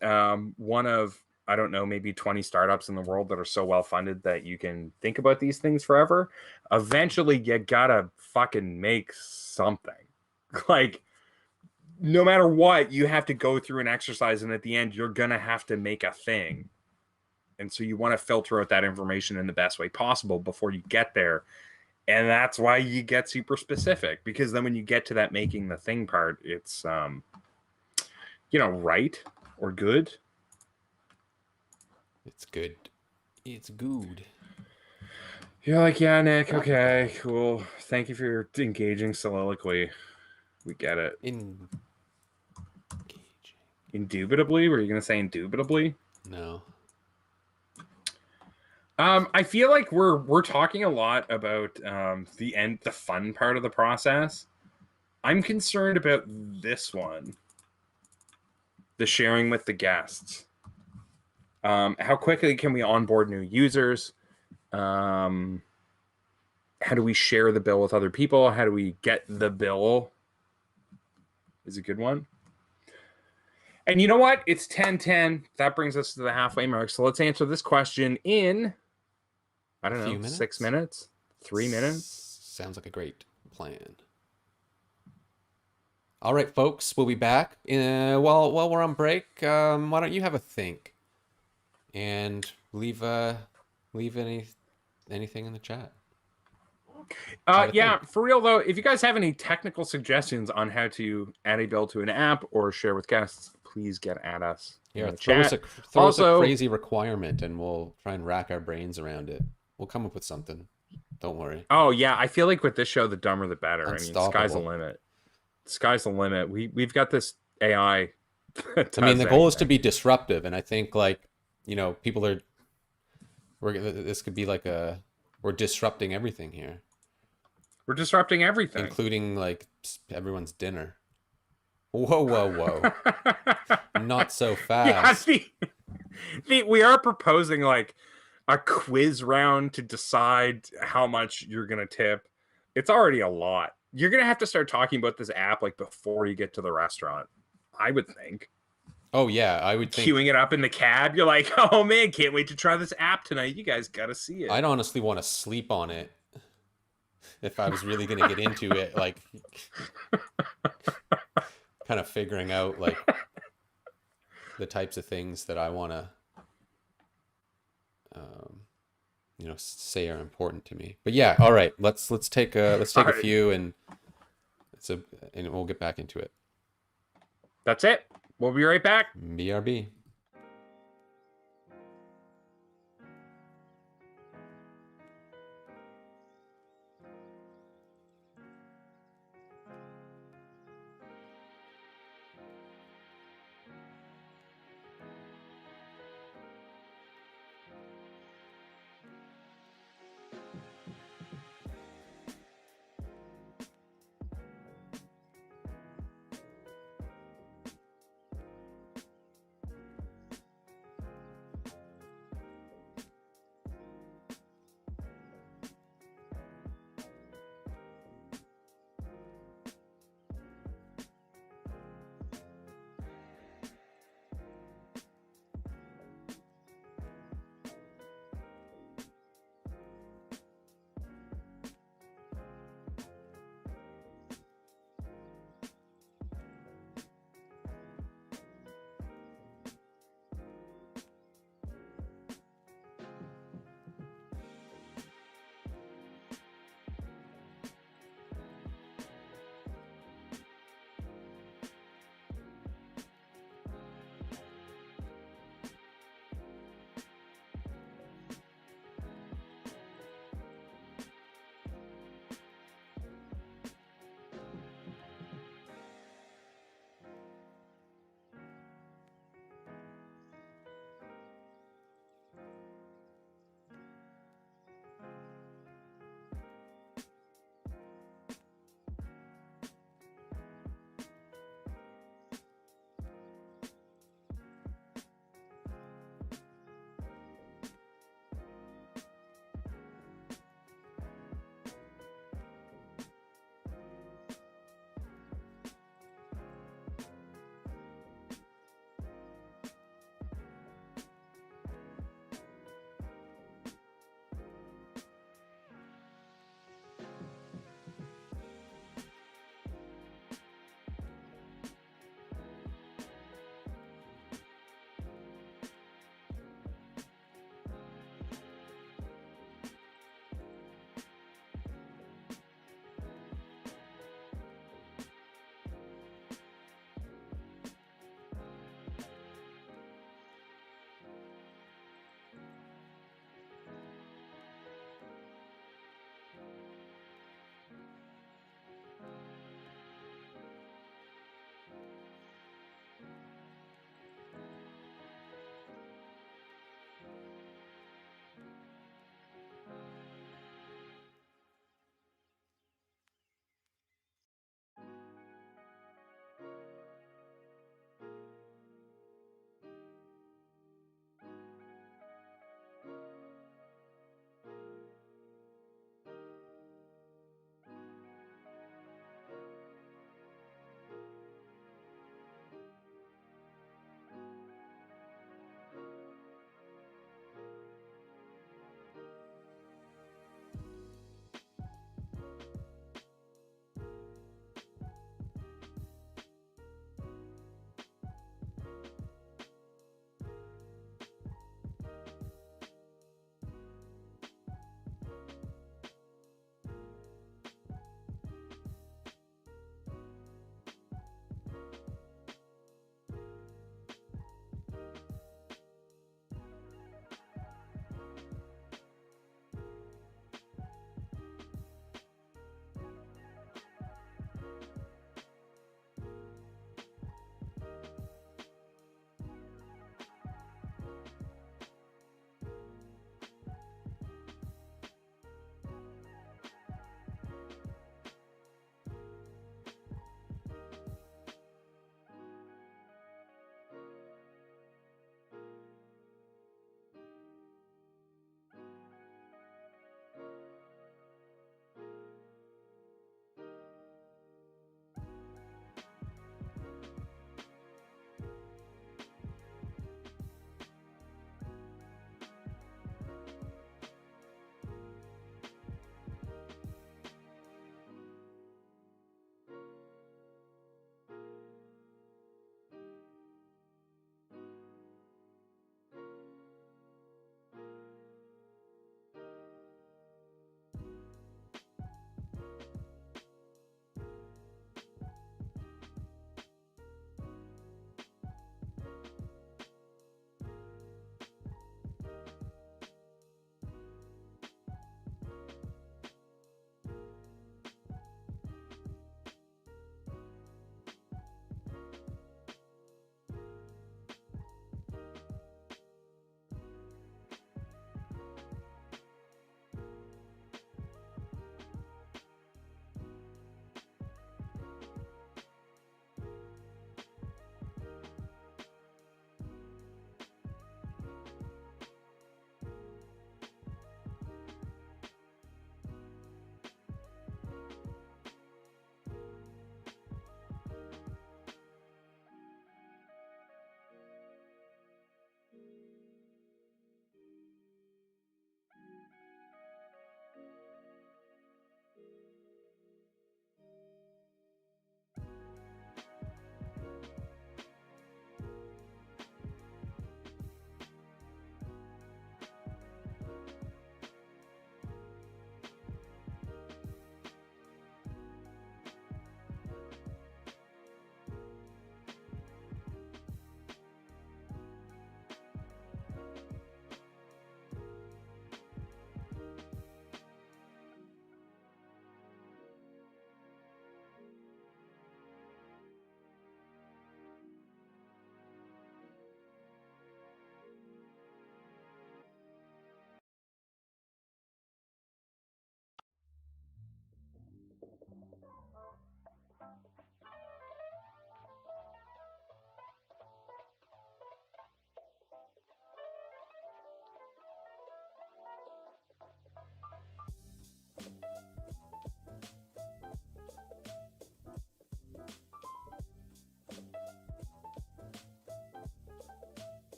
one of, I don't know, maybe 20 startups in the world that are so well funded that you can think about these things forever, eventually you gotta fucking make something. Like, no matter what, you have to go through an exercise, and at the end, you're gonna have to make a thing. And so you want to filter out that information in the best way possible before you get there. And that's why you get super specific, because then when you get to that making the thing part, it's right or good. It's good. It's good. You're like, yeah, Nick, okay, cool. Thank you for your engaging soliloquy. We get it. Engaging. Indubitably? Were you gonna say indubitably? No. I feel like we're talking a lot about the fun part of the process. I'm concerned about this one, the sharing with the guests. How quickly can we onboard new users? How do we share the bill with other people? How do we get the bill? Is a good one. And you know what? It's 10:10. That brings us to the halfway mark. So let's answer this question in, I A don't know, few 6 minutes? minutes, 3 minutes. Sounds like a great plan. All right, folks, we'll be back. While we're on break, why don't you have a think and leave anything in the chat. Have a Yeah, think. for real though, if you guys have any technical suggestions on how to add a bill to an app or share with guests, please get at us in Here, the chat. throw us a Also, crazy requirement, and we'll try and rack our brains around it. We'll come up with something. Don't worry. oh yeah, I feel like with this show, the dumber the better. I mean, sky's the Unstoppable. limit. Sky's the limit. We've got this AI that I mean, does the goal is to anything. be disruptive, and I think people are. This could be like we're disrupting everything here, We're disrupting everything. including like everyone's dinner. Whoa, whoa, whoa! Not so Yeah, fast. we are proposing like a quiz round to decide how much you're gonna tip. It's already a lot. You're gonna have to start talking about this app like before you get to the restaurant, I would think. Oh yeah, I would think. Queuing it up in the cab, you're like, oh man, can't wait to try this app tonight. You guys gotta see it. I'd honestly want to sleep on it if I was really going to get into it, like kind of figuring out like the types of things that I want to, um, say are important to me. But yeah, all right, let's take All a right, few and we'll get back into it. that's it. We'll be right back. BRB.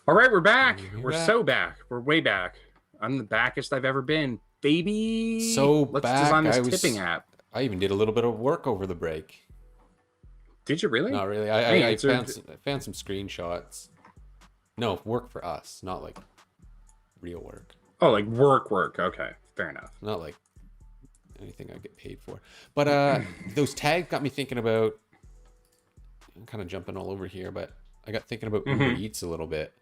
All right, we're back. We're We're back. so back. We're way back. I'm the backest I've ever been, baby. So Let's back. design this tipping app. I even did a little bit of work over the break. Did you really? Not really. I I found answered. I found some screenshots. No, work for us, not like real work. Oh, like work. Okay, fair enough. Not like anything I get paid for. But those tags got me thinking about. I'm kind of jumping all over here, but I got thinking about Uber Mm-hmm. Eats a little bit,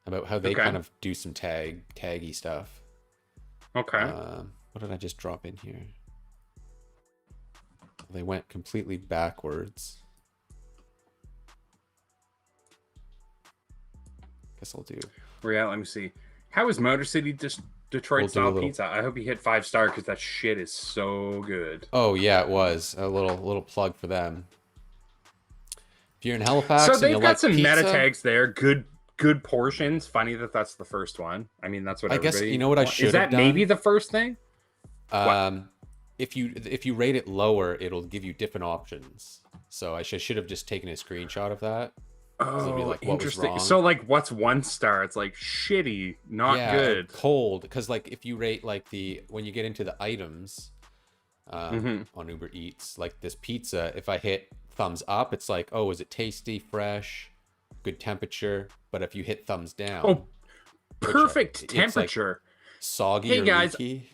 about how they Okay. kind of do some taggy stuff. Okay. What did I just drop in here? They went completely backwards. Guess I'll do. We're at. Let me see. How is Motor City Detroit We'll do a style little. pizza? I hope you hit 5-star because that shit is so good. Oh yeah, it was a little plug for them. If you're in Halifax So and you they've got like some meta pizza, tags there. Good portions. Funny that that's the first one. I mean, that's what I guess everybody. you know what I wants. should Is have that maybe done. the first thing? What? If you rate it lower, it'll give you different options. So I should have just taken a screenshot of that. Because it'll be Oh, like what was interesting. wrong. So, like, what's 1-star? It's like shitty, not Yeah, good. cold. Because like if you rate like when you get into the items Hmm. on Uber Eats, like this pizza, if I hit thumbs up, it's like, oh, is it tasty, fresh, good temperature? But if you hit thumbs down, Oh, which perfect it's like temperature. soggy Hey or guys, leaky.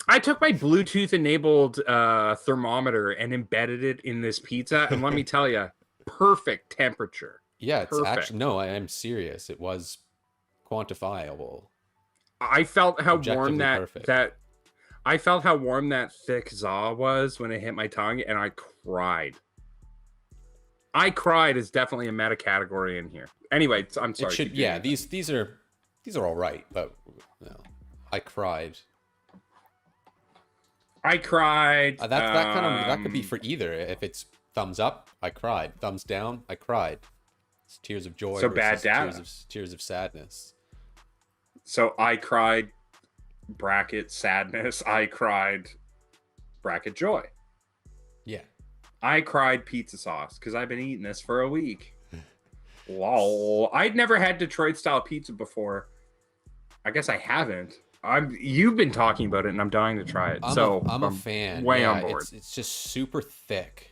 I took my Bluetooth enabled thermometer and embedded it in this pizza, and let me tell you, perfect temperature. Yeah, it's actually Perfect. no, I am serious. It was quantifiable, I felt how warm objectively that perfect. that I felt how warm that thick za was when it hit my tongue, and I cried. I cried is definitely a meta category in here. Anyway, I'm It sorry. should, Keep doing yeah. your thing. These are all right, but no, I cried. I cried. That could be for either. If it's thumbs up, I cried. Thumbs down, I cried. It's tears of joy So bad versus data. tears of sadness. So I cried. Bracket sadness. I cried. Bracket joy. Yeah. I cried pizza sauce because I've been eating this for a week. Lol. I'd never had Detroit style pizza before. I guess I haven't. You've been talking about it and I'm dying to try it. So I'm a I'm fan. way Yeah, on board. it's just super thick.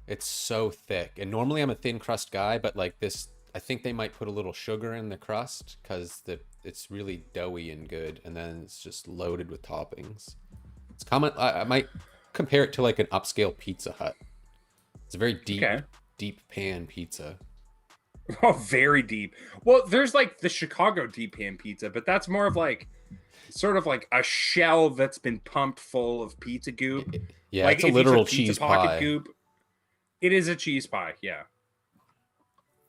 It's so thick. And normally I'm a thin crust guy, but like this, I think they might put a little sugar in the crust because it's really doughy and good, and then it's just loaded with toppings. It's common. I might compare it to like an upscale Pizza Hut. It's a very Okay. deep pan pizza. Oh, very deep. Well, there's like the Chicago deep pan pizza, but that's more of like sort of like a shell that's been pumped full of pizza goop. Yeah, Like it's a if you literal took pizza cheese pocket pie. goop, it is a cheese pie. Yeah.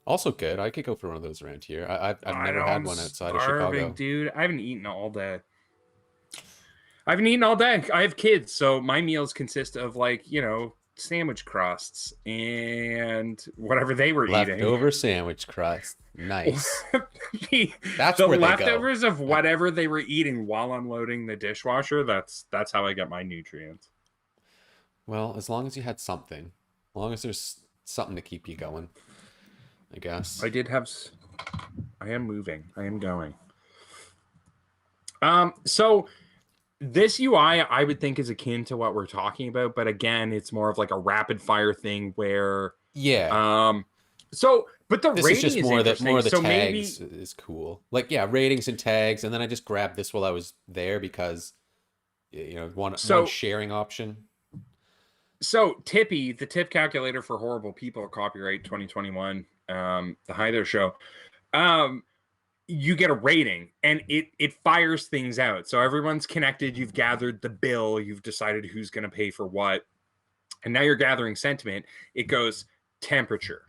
Also good. I could go for one of those around here. I've I know never had I'm one outside of starving, Chicago. dude. I haven't eaten all day. I haven't eaten all day. I have kids, so my meals consist of like, sandwich crusts and whatever they were eating. Leftover sandwich crust. Nice. the, That's the where they go. leftovers of whatever they were eating while unloading the dishwasher, that's how I get my nutrients. Well, as long as you had something, as long as there's something to keep you going, I guess. I am moving. I am going. So this UI I would think is akin to what we're talking about, but again, it's more of like a rapid fire thing where Yeah. but the This is rating just is more interesting. of the So tags maybe is cool. Like yeah, ratings and tags, and then I just grabbed this while I was there because one so sharing option. so Tippy, the tip calculator for horrible people, copyright 2021, the Hi There show. Um, you get a rating and it fires things out. So everyone's connected, you've gathered the bill, you've decided who's going to pay for what, and now you're gathering sentiment. It goes temperature,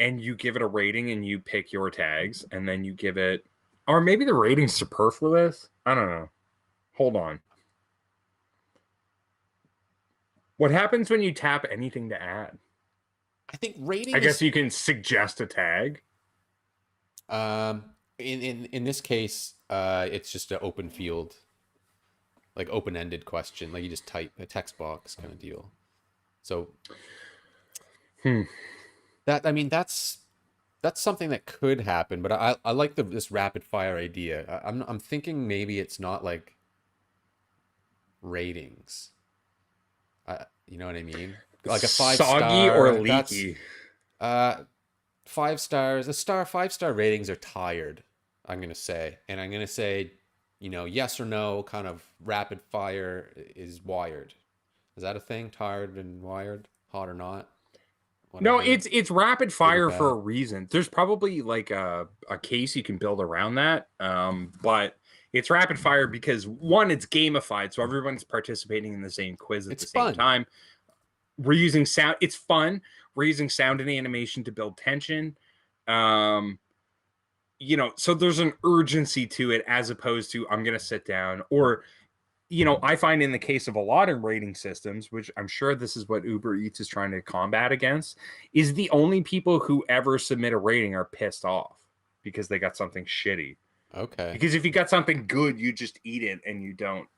and you give it a rating and you pick your tags, and then you give it, or maybe the rating's superfluous. I don't know. Hold on. What happens when you tap anything to add? I think I rating guess is you can suggest a tag. in this case, it's just an open field, like open-ended question. Like you just type a text box kind of deal. So Hmm. that I mean that's that's something that could happen, but I like this rapid fire idea. I'm thinking maybe it's not like ratings. You know what I mean? Like a five Soggy or star, that's leaky? uh 5 stars. Five-star ratings are tired, I'm gonna say. And I'm gonna say, yes or no, kind of rapid fire is wired. Is that a thing? Tired and wired? Hot or not? No, Whatever. it's rapid Good or fire for a bad? reason. There's probably like a case you can build around that. But it's rapid fire because one, it's gamified, so everyone's participating in the same quiz at It's the same fun. time. We're using sound. It's fun. We're using sound and animation to build tension. Um, so there's an urgency to it as opposed to I'm gonna sit down or I find in the case of a lot of rating systems, which I'm sure this is what Uber Eats is trying to combat against, is the only people who ever submit a rating are pissed off because they got something shitty. Okay. Because if you got something good, you just eat it and you don't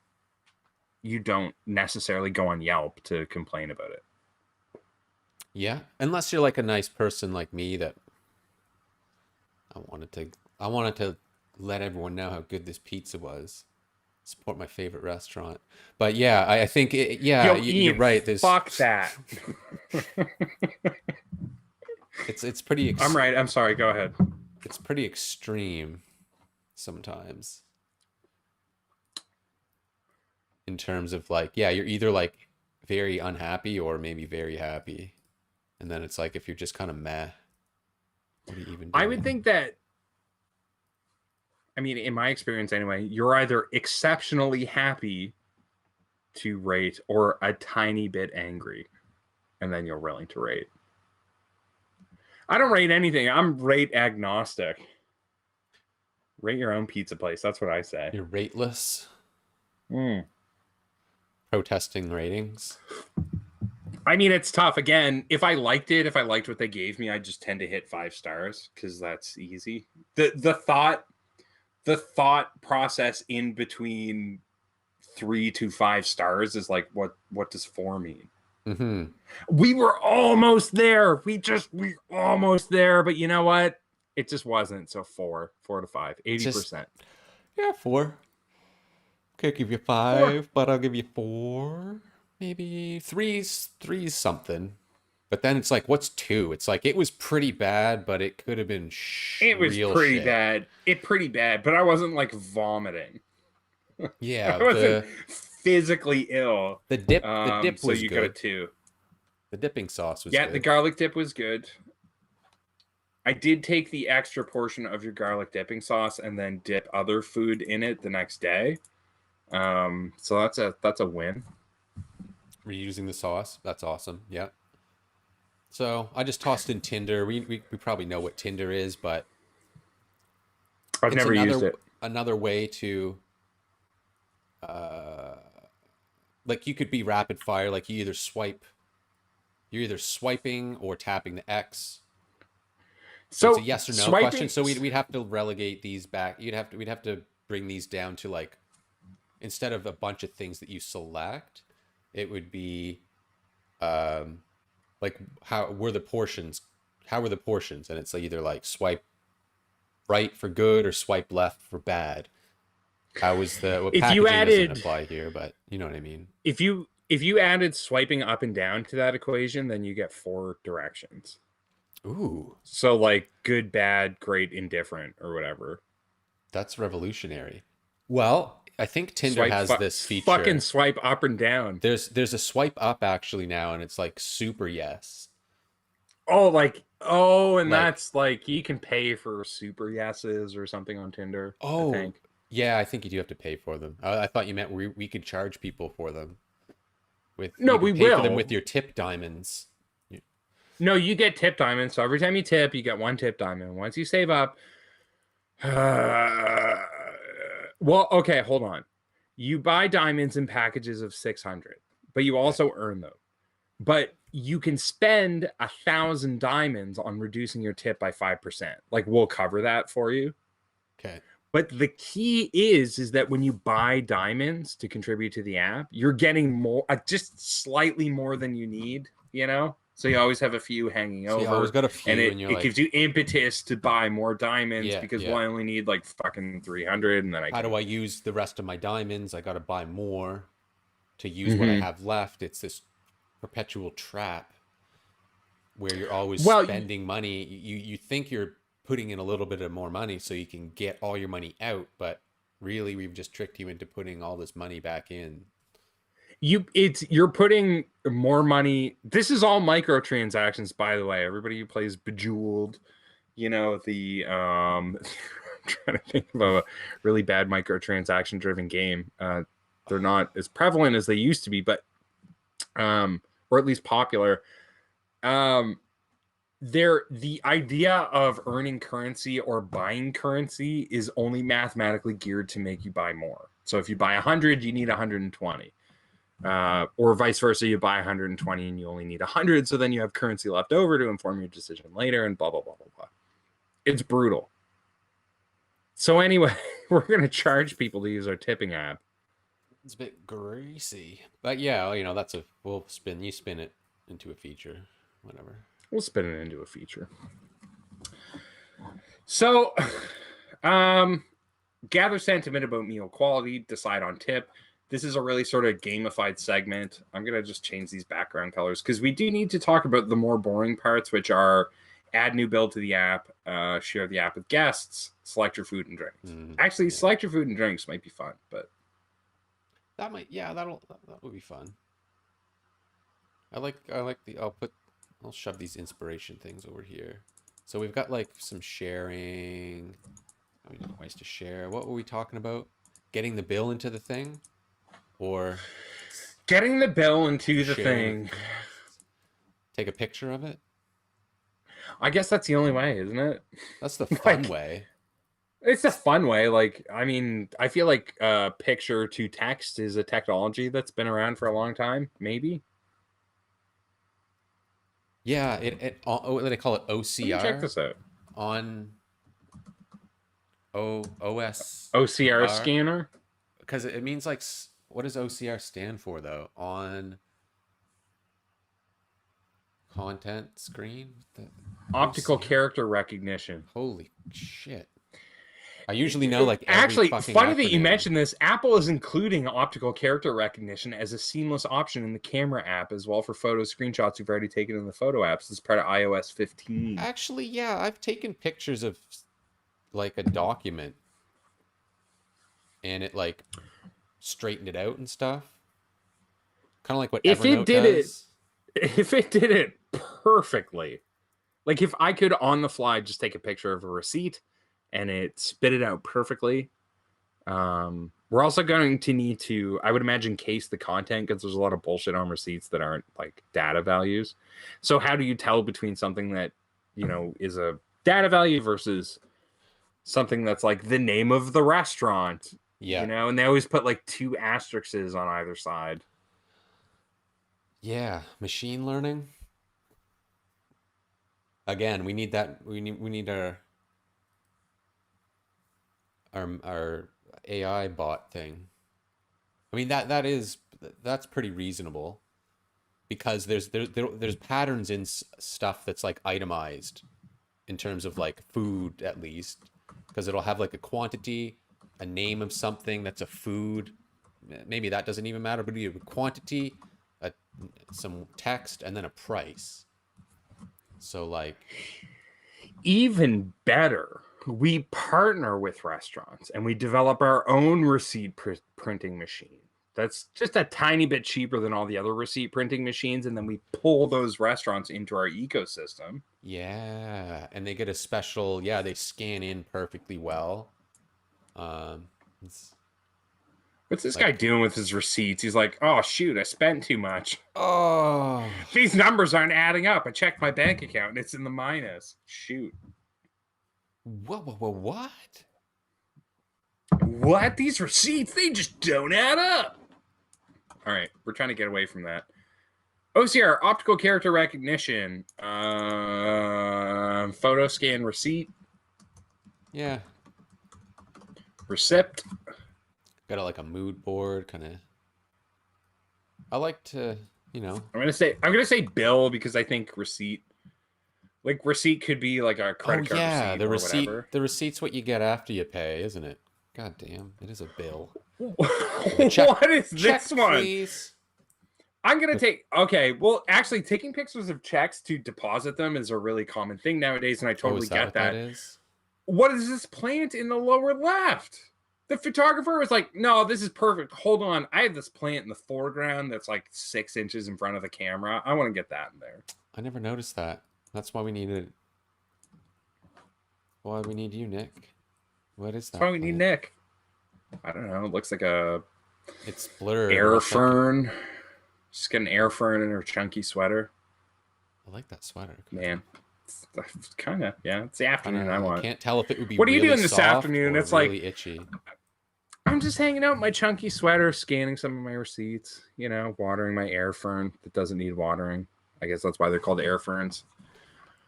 necessarily go on Yelp to complain about it. Yeah. Unless you're like a nice person like me that I wanted to let everyone know how good this pizza was. Support my favorite restaurant. But yeah, I think Yo, you're Ian, right. There's fuck that. it's pretty I'm right. I'm sorry. Go ahead. it's pretty extreme sometimes in terms of like, yeah, you're either like very unhappy or maybe very happy. And then it's like if you're just kind of meh, what are you even I would doing? think that, I mean, in my experience anyway, you're either exceptionally happy to rate or a tiny bit angry, and then you're willing to rate. I don't rate anything. I'm rate agnostic. Rate your own pizza place. That's what I say. You're rateless, Mm. protesting ratings. I mean, it's tough. Again, if I liked it, if I liked what they gave me, I just tend to hit 5 stars because that's easy. The thought process in between 3 to 5 stars is like, what does 4 mean? Mm-hmm. We were almost there. We almost there, but you know what? It just wasn't. So 4 to 5, Just 80%. yeah, 4. Could give you 4. 5, but I'll give you 4. Maybe three's something. But then it's like, what's 2? It's like it was pretty bad, but it could have been It was real pretty shit. bad. Pretty bad, but I wasn't like vomiting. I Yeah, wasn't physically ill. the dip So was you got a good. 2. The dipping sauce was Yeah, the good. garlic dip was good. I did take the extra portion of your garlic dipping sauce and then dip other food in it the next day. So that's a win. Reusing the sauce, that's awesome. Yeah. So I just tossed in Tinder. We probably know what Tinder is, but I've it's never used it. another way to uh like you could be rapid fire, like you're either swiping or tapping the X. So it's a So yes or no question. swiping. So we'd have to relegate these back. We'd have to bring these down to like, instead of a bunch of things that you select, it would be um like how were the portions, and it's like either like swipe right for good or swipe left for bad. How was the what If you packaging doesn't added apply here, but you know what I mean. if you added swiping up and down to that equation, then you get 4 directions. Ooh, So like good, bad, great, indifferent, or whatever. that's revolutionary. Well, I think Tinder Swipe, has this fucking feature. swipe up and down. There's a swipe up actually now, and it's like super yes. And Like, that's like you can pay for super yeses or something on Tinder, I oh, think. yeah, I think you do have to pay for them. I thought you meant we could charge people for them. With No, you we could pay for them will. with your tip diamonds. No, you get tip diamonds. So every time you tip, you get 1 tip diamond. Once you save up, well, okay, hold on. You buy diamonds in packages of 600, but you Okay. also earn them. But you can spend 1,000 diamonds on reducing your tip by 5%. Like we'll cover that for you. Okay. But the key is that when you buy diamonds to contribute to the app, you're getting more, just slightly more than you need, you know? So you always have a few hanging So you always over, got a and few, it, and you're it like, gives you impetus to buy more diamonds yeah, because, yeah. well, I only need like fucking 300, and then I How do can. I use the rest of my diamonds? I got to buy more to use what I Hmm. have left. It's this perpetual trap where you're always Well, spending money. You think you're putting in a little bit of more money so you can get all your money out, but really we've just tricked you into putting all this money back in. you're putting more money. This is all microtransactions, by the way. Everybody who plays Bejeweled, the I'm trying to think of a really bad microtransaction driven game. They're not as prevalent as they used to be, but or at least popular. Um, the idea of earning currency or buying currency is only mathematically geared to make you buy more. So if you buy 100, you need 120. Or vice versa, you buy 120 and you only need 100, so then you have currency left over to inform your decision later, and blah blah blah blah blah. It's brutal. So anyway, we're gonna charge people to use our tipping app. It's a bit greasy, but yeah, that's you spin it into a feature, whatever. We'll spin it into a feature. So, um, gather sentiment about meal quality, decide on tip. This is a really sort of gamified segment. I'm going to just change these background colors because we do need to talk about the more boring parts, which are add new build to the app, share the app with guests, select your food and drinks. Actually, Yeah, select your food and drinks might be fun, but that would be fun. I like the I'll shove these inspiration things over here. So we've got like some sharing. How many different ways to share? What were we talking about? Getting the bill into the thing or getting the bill into the sharing with thing. take a picture of it? I guess that's the only way, isn't it? That's the fun Like, way. it's a fun way. Like, I mean, I feel like picture to text is a technology that's been around for a long time, maybe. Yeah, what do they call it? Let me check OCR this out. on OCR OSR scanner. because it means like what does OCR stand for though? On content screen? Optical OCR? character recognition. Holy shit. I usually know like every Actually, fucking funny that you acronym. mentioned this. Apple is including optical character recognition as a seamless option in the camera app as well for photo screenshots you've already taken in the photo apps as part of iOS 15. Actually, yeah, I've taken pictures of like a document and it like straightened it out and stuff. Kind of like what If it Evernote did it, does. if it did it perfectly, like if I could on the fly just take a picture of a receipt and it spit it out perfectly. We're also going to need to, I would imagine, case the content because there's a lot of bullshit on receipts that aren't like data values. So how do you tell between something that, is a data value versus something that's like the name of the restaurant, Yeah. and they always put like two asterisks on either side. Yeah, machine learning. Again, we need that we need our AI bot thing. I mean that's pretty reasonable because there's patterns in stuff that's like itemized in terms of like food at least because it'll have like a quantity, a name of something that's a food. Maybe that doesn't even matter, but you have a quantity, a, some text, and then a price. So like, Even better, we partner with restaurants and we develop our own receipt printing machine. That's just a tiny bit cheaper than all the other receipt printing machines. And then we pull those restaurants into our ecosystem. yeah, and they get a special, yeah, they scan in perfectly well. It's What's this guy like, doing with his receipts? He's like, oh, shoot, I spent too much. oh, These numbers aren't adding up. I checked my bank account and it's in the minus. Shoot. what? What? These receipts, they just don't add up. All right, we're trying to get away from that. OCR, optical character recognition, photo scan receipt, Yeah, receipt. got a, like a mood board kind of. I like to, you know. I'm gonna say bill because I think receipt. Like receipt could be like a Oh credit card yeah, receipt the or receipt. whatever. The receipt's what you get after you pay, isn't it? God damn, it is a bill. A check, What is this check, one? please. I'm gonna take. Okay, well, actually, taking pictures of checks to deposit them is a really common thing nowadays, and I Oh, totally is that get what that that. is? What is this plant in the lower left? The photographer was like, "No, this is perfect. Hold on, I have this plant in the foreground that's like 6 inches in front of the camera. I want to get that in there." I never noticed that. That's why we needed. Why we need you, Nick? What is That's why that we need plant? Nick. I don't know. It looks like a It's blurred, but air it's like fern. She's got an air fern in her chunky sweater. I like that sweater. Man, it's kind of, yeah. It's the afternoon I I want. can't tell if it would be What are you really doing this soft afternoon? or It's like really itchy. I'm just hanging out in my chunky sweater, scanning some of my receipts. Watering my air fern that doesn't need watering. I guess that's why they're called air ferns.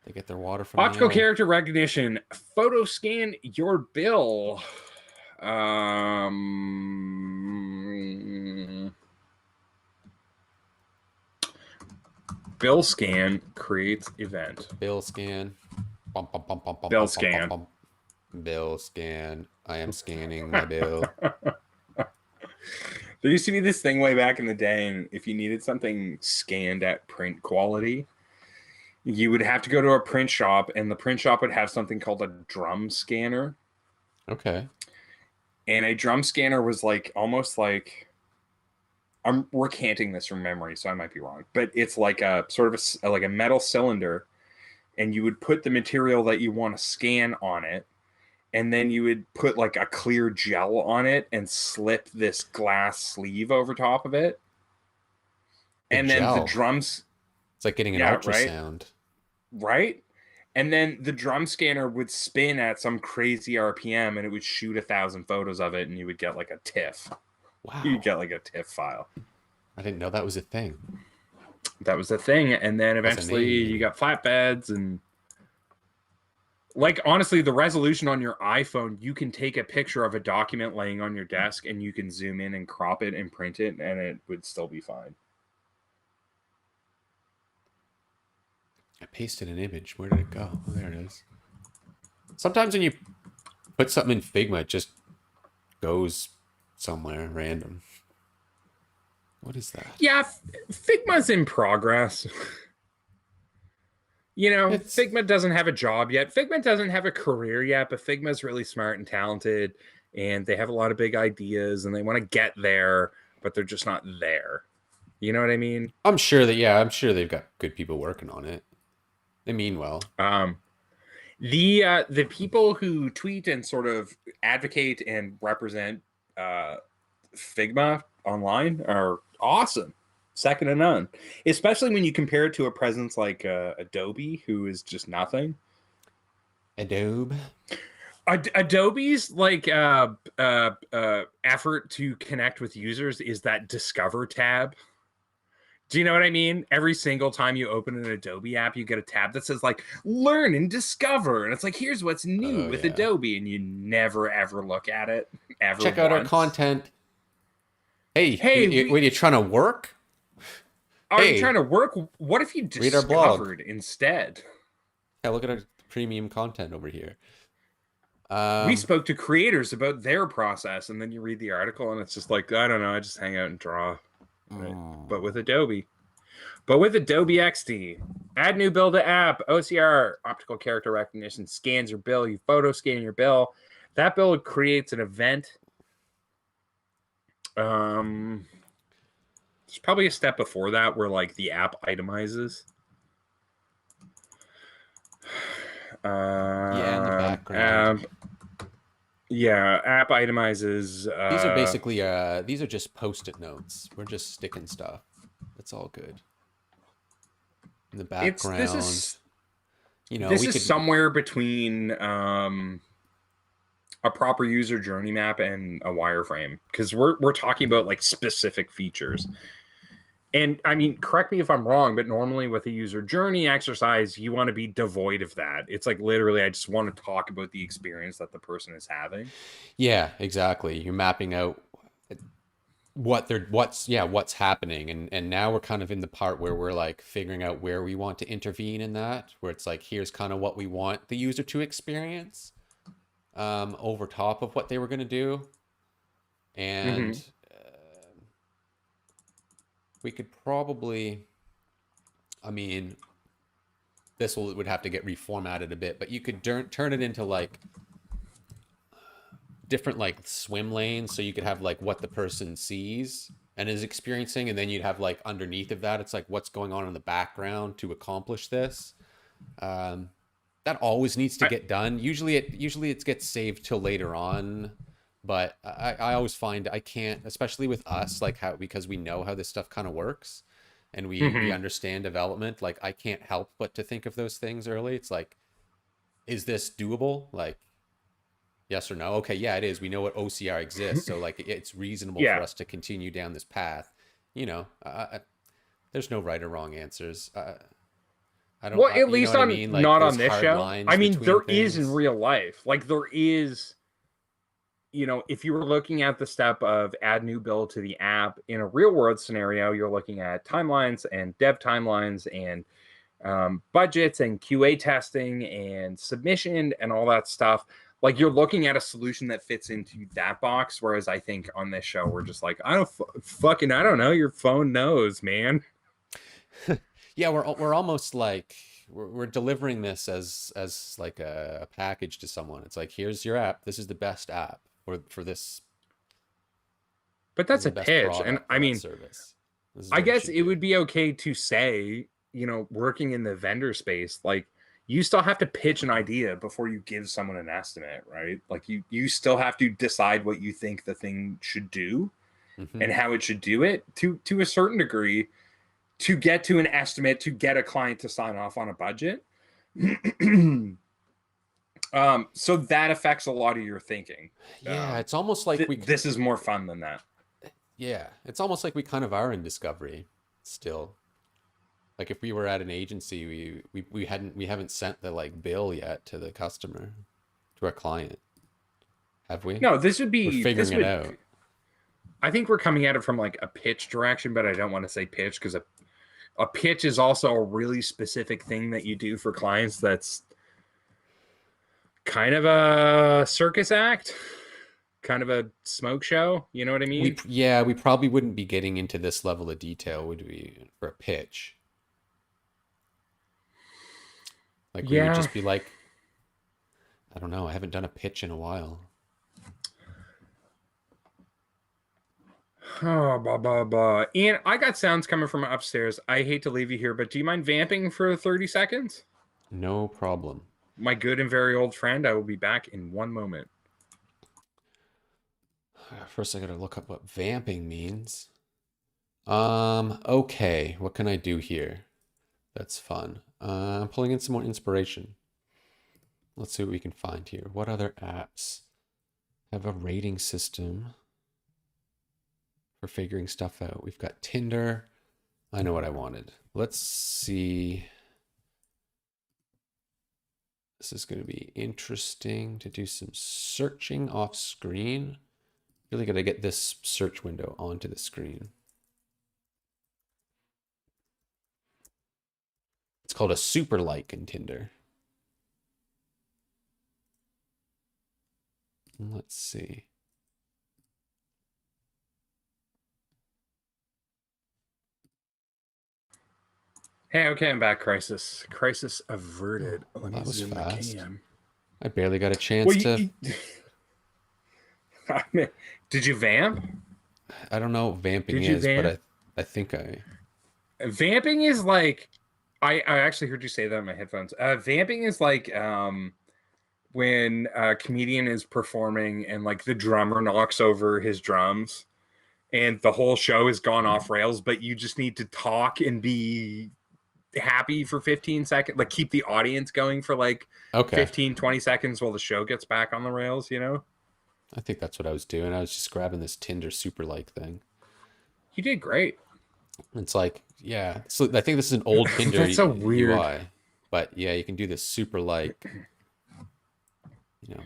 They get their water from the Optical air. character recognition. Photo scan your bill. Bill scan creates event. Bill scan. Bum, bum, bum, bum, bum, Bill bum, bum, bum, scan. bum. Bill scan. I am scanning my bill. There used to be this thing way back in the day, and if you needed something scanned at print quality, you would have to go to a print shop, and the print shop would have something called a drum scanner. Okay. And a drum scanner was like almost like I'm recanting this from memory, so I might be wrong, but it's like a sort of like a metal cylinder, and you would put the material that you want to scan on it, and then you would put like a clear gel on it and slip this glass sleeve over top of it, The and then the gel. drums, It's like getting an yeah, right, ultrasound. right, and then the drum scanner would spin at some crazy RPM, and it would shoot 1,000 photos of it, and you would get like a TIFF. You Wow. get like a TIFF file. I didn't know that was a thing. That was the thing, and then What's a eventually you name? got flatbeds, and like honestly, the resolution on your iPhone, you can take a picture of a document laying on your desk, and you can zoom in and crop it and print it, and it would still be fine. I pasted an image. Where did it go? Oh, there it is. Sometimes when you put something in Figma, it just goes somewhere random. What is that? Yeah, Figma's in progress. It's Figma doesn't have a job yet. Figma doesn't have a career yet, but Figma's really smart and talented, and they have a lot of big ideas, and they want to get there, but they're just not there. You know what I mean? I'm sure that yeah, I'm sure they've got good people working on it. They mean well. Um, the people who tweet and sort of advocate and represent Figma online are awesome, second to none. Especially when you compare it to a presence like Adobe, who is just nothing. Adobe. Adobe's like effort to connect with users is that Discover tab. Do you know what I mean? Every single time you open an Adobe app, you get a tab that says like learn and discover. And it's like, here's what's new Oh with yeah. Adobe. And you never ever look at it ever Check out our once. content. Hey, Hey, when you're trying to work, are you hey, trying to work? What if you read our blog. discovered instead? Yeah, look at our premium content over here. We spoke to creators about their process, and then you read the article, and it's just like, I don't know, I just hang out and draw. Right? But with Adobe. But with Adobe XD, add new bill to app, OCR, optical character recognition, scans your bill, you photo scan your bill. That bill creates an event. There's probably a step before that where like the app itemizes. Yeah, in the background. Yeah, app itemizes. These are basically these are just post-it notes. We're just sticking stuff. It's all good. In the background, This we is could somewhere between a proper user journey map and a wireframe, because we're talking about like specific features. And I mean, correct me if I'm wrong, but normally with a user journey exercise, you want to be devoid of that. It's like literally, I just want to talk about the experience that the person is having. Yeah, exactly. You're mapping out what's happening, and now we're kind of in the part where we're like figuring out where we want to intervene in that, where it's like, here's kind of what we want the user to experience over top of what they were going to do. And Mm-hmm. we could probably, I mean, would have to get reformatted a bit, but you could turn it into like different like swim lanes, so you could have like what the person sees and is experiencing, and then you'd have like underneath of that, it's like what's going on in the background to accomplish this. um, that always needs to I, get done. Usually it gets saved till later on, but I always find I can't, especially with us, like how, because we know how this stuff kind of works, and we mm-hmm. understand development, like I can't help but to think of those things early. It's like, is this doable? Like, yes or no? Okay, yeah, it is. We know what OCR exists, so like it's reasonable for Yeah. us to continue down this path. You know, there's no right or wrong answers. I don't, Well, at you know least what I on mean? Like not there's on this hard show. I lines mean, between there is in things. real life. Like there is, if you were looking at the step of add new build to the app in a real world scenario, you're looking at timelines and dev timelines and budgets and QA testing and submission and all that stuff. Like you're looking at a solution that fits into that box. Whereas I think on this show, we're just like, I don't know. Your phone knows, man. Yeah, we're almost like we're delivering this as like a package to someone. It's like, here's your app. This is the best app for this. But This that's is a the best pitch. And product for I that mean, service. This is I what you guess should it do. would be okay to say, working in the vendor space, like you still have to pitch an idea before you give someone an estimate, right? Like you still have to decide what you think the thing should do Hmm. and how it should do it to a certain degree to get to an estimate to get a client to sign off on a budget. So that affects a lot of your thinking. Yeah, it's almost like This is more fun than that. yeah, it's almost like we kind of are in discovery still. Like if we were at an agency, we haven't sent the like bill yet to the customer, to our client, have we? No, We're this figuring it would out. I think we're coming at it from like a pitch direction, but I don't want to say pitch because a pitch is also a really specific thing that you do for clients that's kind of a circus act, kind of a smoke show. You know what I mean? We probably wouldn't be getting into this level of detail, would we, for a pitch? Like we would Yeah. just be like, I don't know, I haven't done a pitch in a while. Oh, blah, blah, blah. And I got sounds coming from upstairs. I hate to leave you here, but do you mind vamping for 30 seconds? No problem. My good and very old friend, I will be back in one moment. First, I gotta look up what vamping means. Okay, what can I do here? That's fun. I'm pulling in some more inspiration. Let's see what we can find here. What other apps have a rating system for figuring stuff out? We've got Tinder. I know what I wanted. Let's see. This is going to be interesting to do some searching off screen. Really got to get this search window onto the screen. It's called a super like in Tinder. Let's see. Hey, okay, I'm back. Crisis Oh, averted. well, Let me that was zoom the fast. cam. I barely got a chance Well, to. did you vamp? I don't know what vamping Did you is, but vamp? I think I. Vamping is like I actually heard you say that in my headphones. Vamping is like when a comedian is performing and like the drummer knocks over his drums and the whole show has gone off rails, but you just need to talk and be happy for 15 seconds, like keep the audience going for like Okay. 15-20 seconds while the show gets back on the rails. I think that's what I was doing. I was just grabbing this Tinder super like thing. You did great. It's like, yeah. So I think this is an old Tinder That's so weird. UI, but yeah, you can do this super like.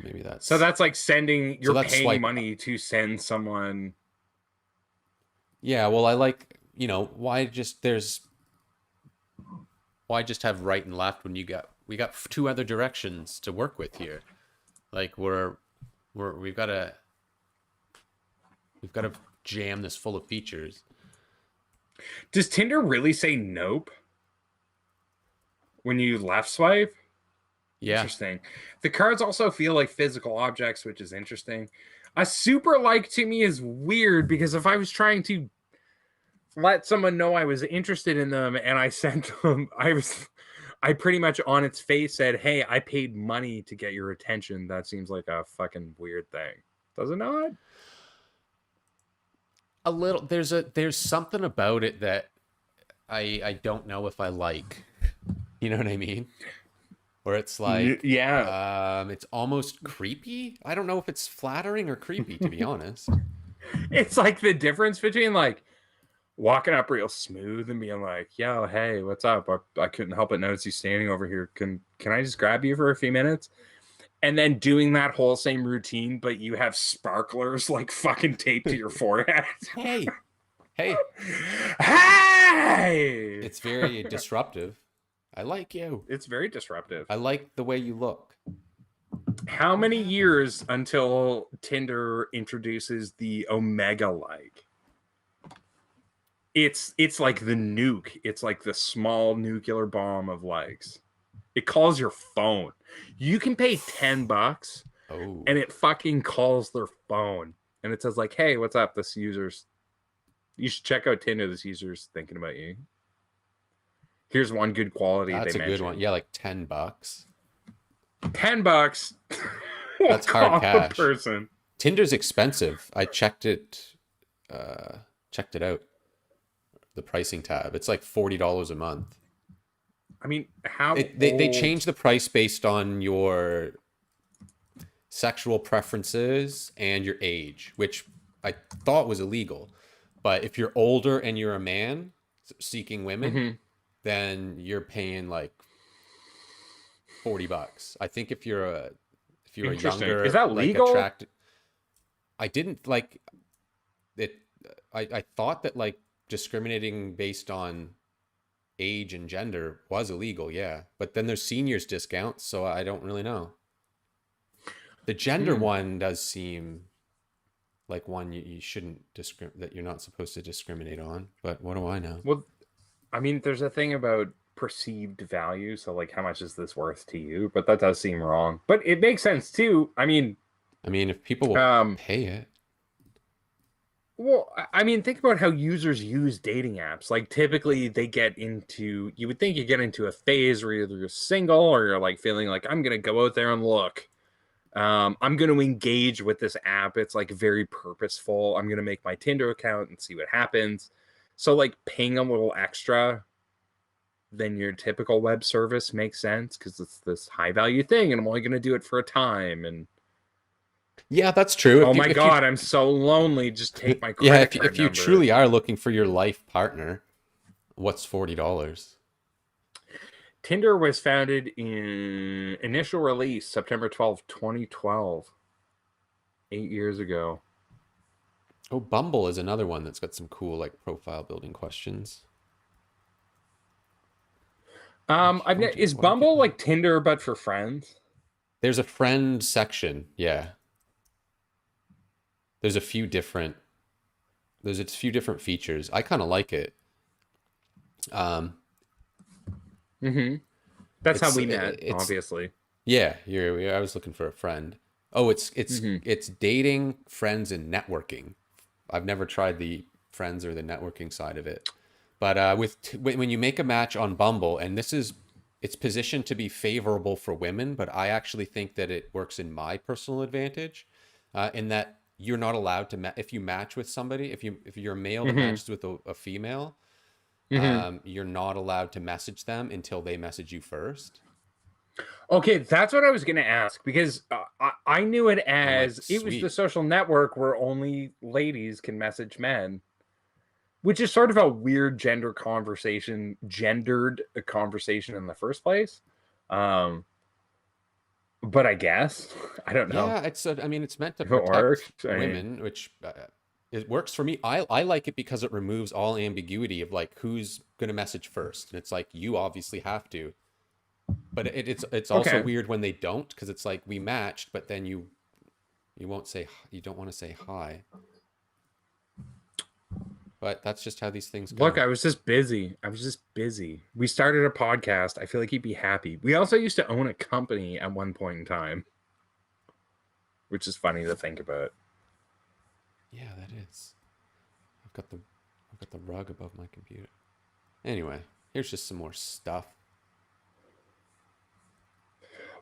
Maybe So that's. that's like So you're that's paying swipe. money to send someone. Yeah, well, I like, why just have right and left when we got two other directions to work with here. Like we've got to jam this full of features. Does Tinder really say nope when you left swipe? Yeah. Interesting. The cards also feel like physical objects, which is interesting. A super like to me is weird because if I was trying to let someone know I was interested in them and I sent them, I pretty much on its face said, "Hey, I paid money to get your attention." That seems like a fucking weird thing. Does it not? A little there's something about it that I don't know if I like. You know what I mean? Where it's like Yeah. it's almost creepy. I don't know if it's flattering or creepy, to be honest. It's like the difference between like walking up real smooth and being like, "Yo, hey, what's up? I couldn't help but notice you standing over here. Can I just grab you for a few minutes?" And then doing that whole same routine, but you have sparklers like fucking taped to your forehead. Hey, hey, Hey! it's very disruptive. I like you. It's very disruptive. I like the way you look. How many years until Tinder introduces the Omega like? It's like the nuke. It's like the small nuclear bomb of likes. It calls your phone. You can pay $10 Oh, and it fucking calls their phone. And it says like, "Hey, what's up? This user's you should check out Tinder. This user's thinking about you. Here's one good quality they that's a good one. mentioned. Yeah, like $10. $10 will That's hard call the cash. person." Tinder's expensive. I checked it out. The pricing tab. It's like $40 a month. I mean, how They old? change the price based on your sexual preferences and your age, which I thought was illegal. But if you're older and you're a man seeking women, Mhm. then you're paying like $40. I think if you're a Interesting. Is younger, that like legal? attract I didn't like it. I thought that like discriminating based on age and gender was illegal, yeah. But then there's seniors discounts, so I don't really know. The gender Hmm. one does seem like one you shouldn't that you're not supposed to discriminate on. But what do I know? Well, I mean, there's a thing about perceived value. So, like, how much is this worth to you? But that does seem wrong. But it makes sense too. I mean, I mean, if people will um, pay it, well, I mean, think about how users use dating apps. Like, typically, they get into, you would think you get into a phase where either you're single or you're like feeling like, I'm going to go out there and look. I'm going to engage with this app. It's like very purposeful. I'm going to make my Tinder account and see what happens. So, like, paying a little extra than your typical web service makes sense because it's this high value thing and I'm only going to do it for a time. And yeah, that's true. oh my God, I'm so lonely. Just take my Yeah, credit card if you number. truly are looking for your life partner, what's $40? Tinder was founded in initial release September 12th, 2012, 8 years ago. Oh, Bumble is another one that's got some cool like profile building questions. Is What are Bumble people? like Tinder but for friends? There's a friend section. Yeah. There's a few different there's a few different features. I kind of like it. Um Mm-hmm. That's how it's we met, it's obviously. yeah, I was looking for a friend. Oh, Mm-hmm. it's dating, friends and networking. I've never tried the friends or the networking side of it. But when you make a match on Bumble, and it's positioned to be favorable for women, but I actually think that it works in my personal advantage, in that you're not allowed to if you match with somebody, if you're a male that Mm-hmm. matches with a female, Mm-hmm. you're not allowed to message them until they message you first. Okay, that's what I was going to ask because I knew it I'm like, as it was the sweet. social network where only ladies can message men, which is sort of a weird gendered conversation in the first place. Um, but I guess I don't know Yeah, I mean, it's meant to if it protect works. I mean, women, which It works for me. I like it because it removes all ambiguity of like who's gonna message first. And it's like you obviously have to. But it's also Okay. weird when they don't, because it's like we matched, but then you won't say, you don't want to say hi. But that's just how these things Look, go. I was just busy. I was just busy. We started a podcast. I feel like he'd be happy. We also used to own a company at one point in time, which is funny to think about. Yeah, that is. I've got the I've got the rug above my computer. Anyway, here's just some more stuff.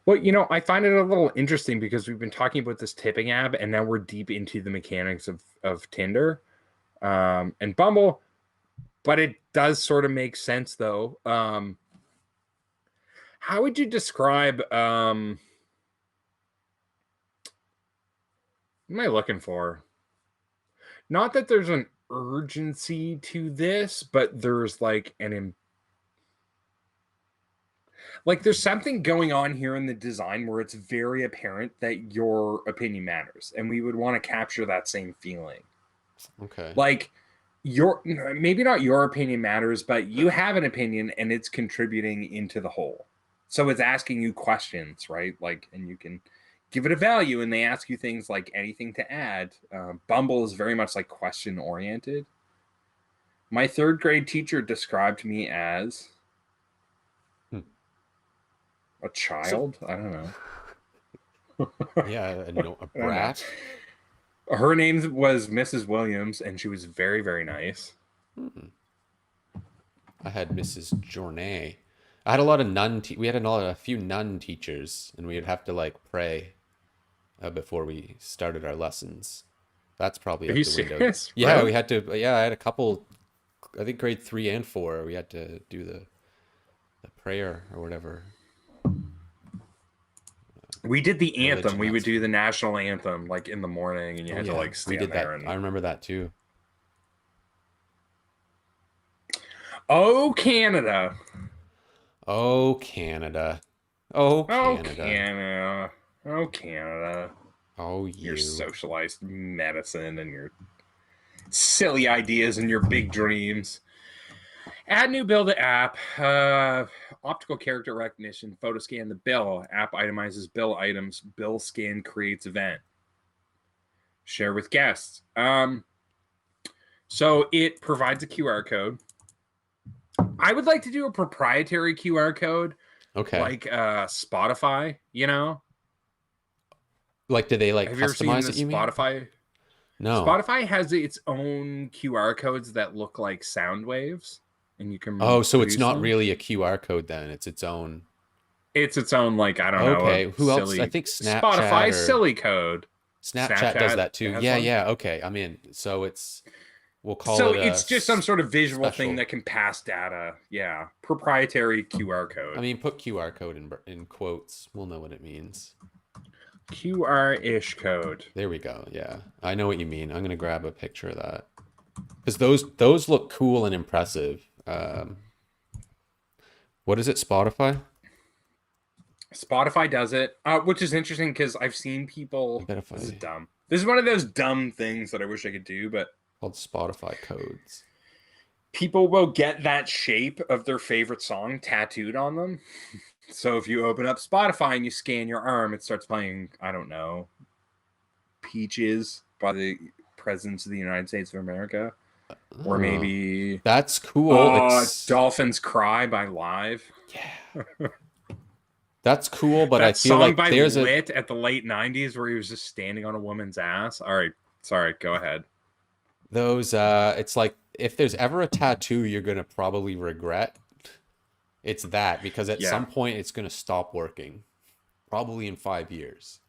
Well, I find it a little interesting because we've been talking about this tipping app, and now we're deep into the mechanics of Tinder, and Bumble. But it does sort of make sense, though. How would you describe? What am I looking for? Not that there's an urgency to this, but there's like there's something going on here in the design where it's very apparent that your opinion matters, and we would want to capture that same feeling. Okay. Like your maybe not your opinion matters, but you have an opinion and it's contributing into the whole. So it's asking you questions, right? Like, and you can give it a value, and they ask you things like anything to add. Bumble is very much like question oriented. My third grade teacher described me as Hmm. a So child. I don't know. yeah, I no, a don't know. brat. Her name was Mrs. Williams, and she was very, very nice. Hmm. I had Mrs. Journay. I had a lot of we had a few nun teachers, and we would have to like pray before we started our lessons. That's probably Are out you the window. serious? Yeah, we Really? had to. Yeah, I had a couple. I think grade 3 and 4, we had to do the prayer or whatever We did the anthem. religion We would that's do for. the national anthem like in the morning, and you Oh had to yeah, like we stand did there that. I and remember that too. oh Canada, Oh Canada. Oh oh Canada. Canada, oh Canada. Oh Your you. socialized medicine and your silly ideas and your big dreams. Add new bill to app. Optical character recognition. Photo scan the bill. App itemizes bill items. Bill scan creates event. Share with guests. So it provides a QR code. I would like to do a proprietary QR code Okay. like Spotify, Like, do they like Have you ever seen customize the it, you mean? Spotify? No. Spotify has its own QR codes that look like sound waves, and you can Oh, so it's produce not them. really a QR code then. It's its own. It's its own, like, I don't know, a Okay. Who else? I silly think Snapchat Spotify or silly code. Snapchat does Snapchat that too. has Yeah, one. yeah. Okay. I'm in. So we'll call So it a it's just some sort of visual thing special. that can pass data. Yeah. Proprietary QR I code. mean, put QR code in quotes. We'll know what it means. QR-ish code. There we go. Yeah. I know what you mean. I'm gonna grab a picture of that. Because those look cool and impressive. What is it? Spotify? Spotify does it, which is interesting because I've seen I people. bet if This is I dumb. This is one of those dumb things that I wish I could do, but called Spotify codes. people will get that shape of their favorite song tattooed on them. So if you open up Spotify and you scan your arm, it starts playing, I don't know, Peaches by the Presidents of the United States of America. Or Oh, maybe that's cool. It's Dolphins Cry by Live. yeah, that's cool. But I That feel song like by there's a Lit at the late 90s where he was just standing on a woman's ass. All right. Sorry. Go ahead. those. It's like if there's ever a tattoo you're gonna probably regret, it's that because at Yeah. some point it's gonna stop working, probably in 5 years.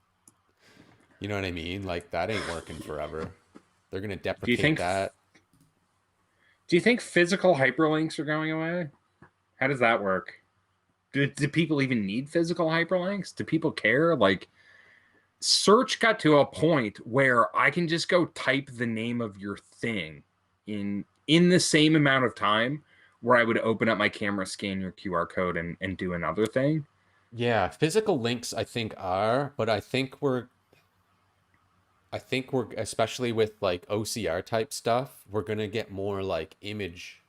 You know what I mean? Like that ain't working forever. They're gonna Do you deprecate think that. do you think physical hyperlinks are going away? How does that work? Do people even need physical hyperlinks? Do people care? Like search got to a point where I can just go type the name of your thing in the same amount of time where I would open up my camera, scan your QR code, and do another thing. Yeah, physical links I think are, but I think we're I think we're, especially with like OCR type stuff, we're gonna get more like image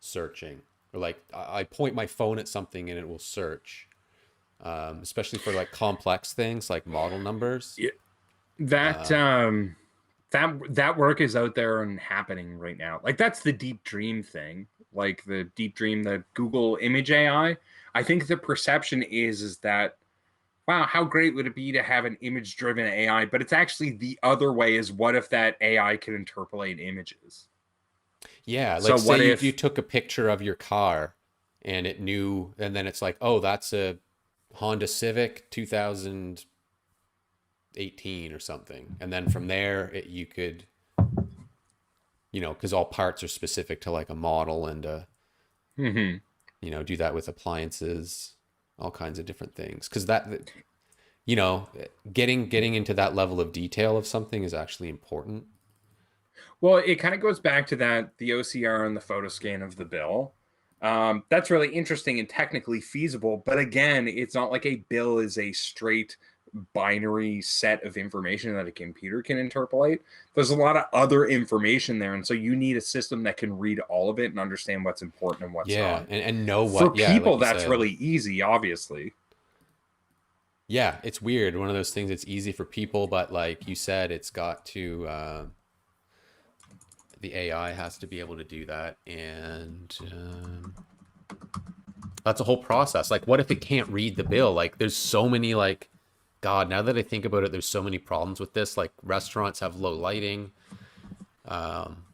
searching, or like I point my phone at something and it will search, especially for like complex things like model numbers. Yeah, that Um, that work is out there and happening right now. Like that's the deep dream thing. Like the deep dream, the Google image AI. I think the perception is that wow, how great would it be to have an image driven AI? But it's actually the other way is what if that AI could interpolate images? yeah, So like say what you if, took a picture of your car and it knew, and then it's like, oh, that's a Honda Civic 2018 or something. And then from there, you could, because all parts are specific to like a model and, mhm. do that with appliances, all kinds of different things. Because you know, getting into that level of detail of something is actually important. Well, it kind of goes back to that the OCR and the photo scan of the bill. That's really interesting and technically feasible, but again, it's not like a bill is a straight binary set of information that a computer can interpolate. There's a lot of other information there, and so you need a system that can read all of it and understand what's important and what's Yeah, not. and know For what, yeah, like people, you that's said. really easy, obviously. Yeah, it's weird. One of those things, it's easy for people, but like you said, it's got to, the AI has to be able to do that. And that's a whole process. Like, what if it can't read the bill? Like, there's so many, like, God, now that I think about it, there's so many problems with this. Like, restaurants have low lighting. Um,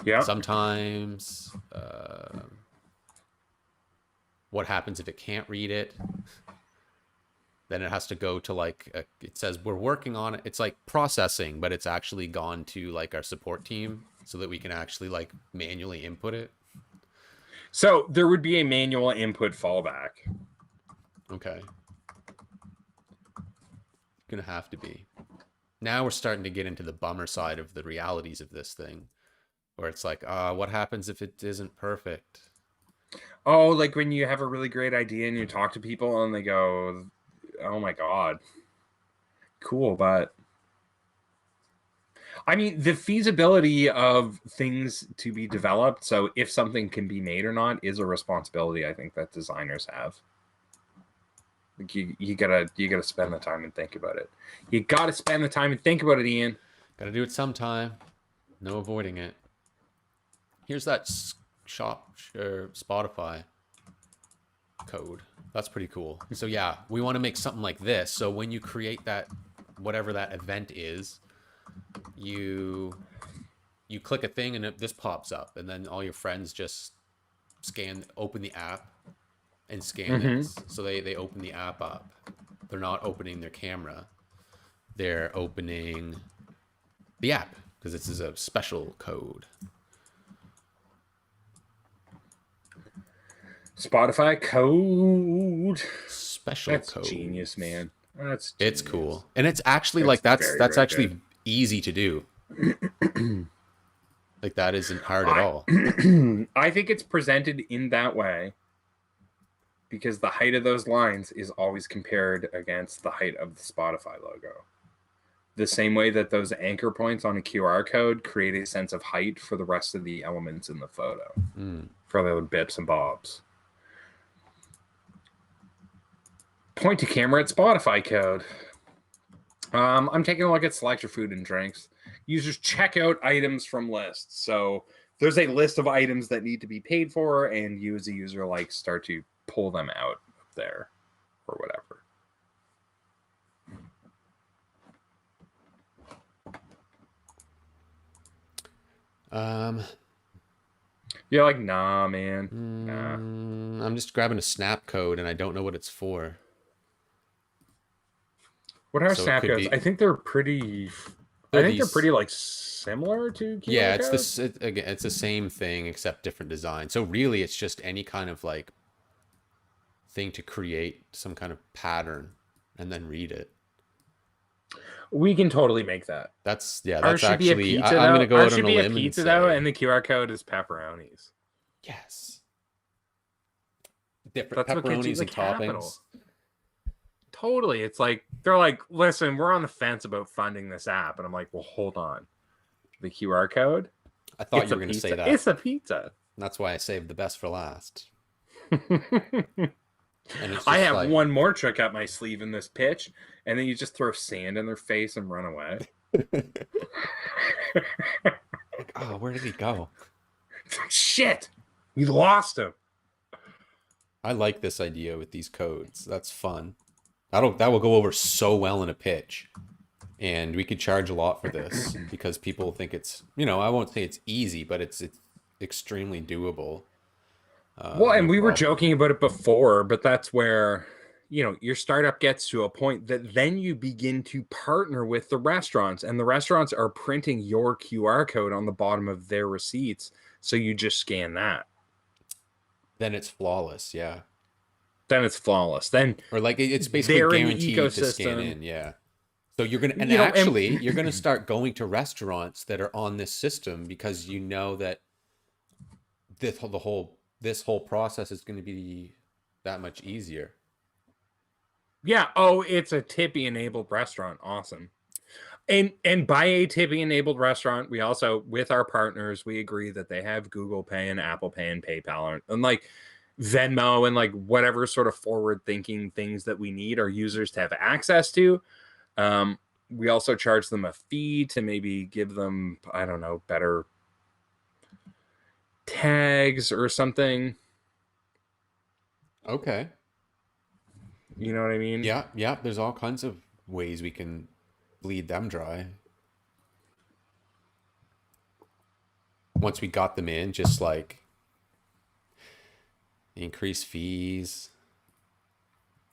Yeah. sometimes, what happens if it can't read it? Then it has to go to like it says we're working on it. It's like processing, but it's actually gone to like our support team so that we can actually like manually input it. So there would be a manual input fallback. Okay, gonna have to be. Now we're starting to get into the bummer side of the realities of this thing, where it's like, what happens if it isn't perfect? Oh, like when you have a really great idea and you talk to people and they go, "Oh my god, cool," but I mean, the feasibility of things to be developed, so if something can be made or not, is a responsibility I think that designers have. Like you gotta spend the time and think about it. You gotta spend the time and think about it, Ian. Gotta do it sometime. No avoiding it. Here's that shop or Spotify code. That's pretty cool. So yeah, we want to make something like this. So when you create that, whatever that event is, you you click a thing and this pops up, and then all your friends just open the app and scan Mm-hmm. this. So they open the app up. They're not opening their camera. They're opening the app because this is a special code. Spotify code. Special That's code. genius, man. That's It's genius. cool. And it's actually That's like that's very, that's very good. actually easy to do. Like that isn't hard at I all. I think it's presented in that way because the height of those lines is always compared against the height of the Spotify logo. The same way that those anchor points on a QR code create a sense of height for the rest of the elements in the photo, Mm. for the bits and bobs. Point to camera at Spotify code. I'm taking a look at select your food and drinks. Users check out items from lists. So there's a list of items that need to be paid for, and you as a user like start to pull them out there or whatever. Um, You're like, nah, man. Nah. I'm just grabbing a snap code and I don't know what it's for. What are So it snap could codes? I be think they're pretty. I they're think they're these. pretty like similar to Yeah, QR codes. again, it's the same thing except different design. So really it's just any kind of like thing to create some kind of pattern and then read it. We can totally make that. That's Ours should be a actually pizza I'm gonna though. go Ours out on should a be a limb and pizza though, and say the QR code is pepperonis. yes. Different That's what gives you pepperonis the and capital. toppings. Totally. It's like they're like, listen, we're on the fence about funding this app. And I'm like, well, hold on. The QR code? I thought It's you a were going to say pizza. that. It's a pizza. That's why I saved the best for last. And it's I just have like, one more trick up my sleeve in this pitch, and then you just throw sand in their face and run away. like, oh, where did he go? Shit, we lost him. I like this idea with these codes. That's fun. That will go over so well in a pitch. And we could charge a lot for this because people think it's, I won't say it's easy, but it's extremely doable. Well, and No we were problem. joking about it before, but that's where, your startup gets to a point that then you begin to partner with the restaurants, and the restaurants are printing your QR code on the bottom of their receipts. So you just scan that. Then it's flawless. Yeah. Then it's flawless. Then Or like it's basically they're in the guaranteed to scan ecosystem, in. Yeah. So you're going to, and and actually you're going to start going to restaurants that are on this system because you know that this whole process is going to be that much easier. yeah, oh, it's a Tippy enabled restaurant. Awesome. And by a Tippy enabled restaurant, we also, with our partners, we agree that they have Google Pay and Apple Pay and PayPal and like Venmo and like whatever sort of forward thinking things that we need our users to have access to. We also charge them a fee to maybe give them, I don't know, better tags or something. Okay. You know what I mean? Yeah. Yeah. There's all kinds of ways we can bleed them dry. Once we got them in, just like increase fees,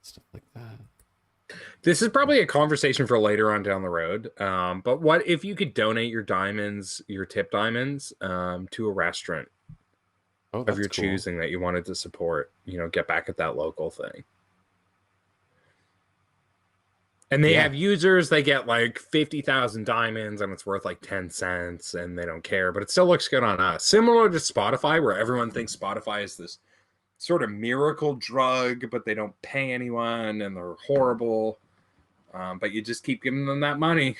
stuff like that. This is probably a conversation for later on down the road. But what if you could donate your diamonds, your tip diamonds, to a restaurant Oh, of that's your cool. choosing that you wanted to support? Get back at that local thing. And they Yeah. have users, they get like 50,000 diamonds and it's worth like 10 cents and they don't care, but it still looks good on us. Similar to Spotify, where everyone thinks Spotify is this sort of miracle drug, but they don't pay anyone and they're horrible. But you just keep giving them that money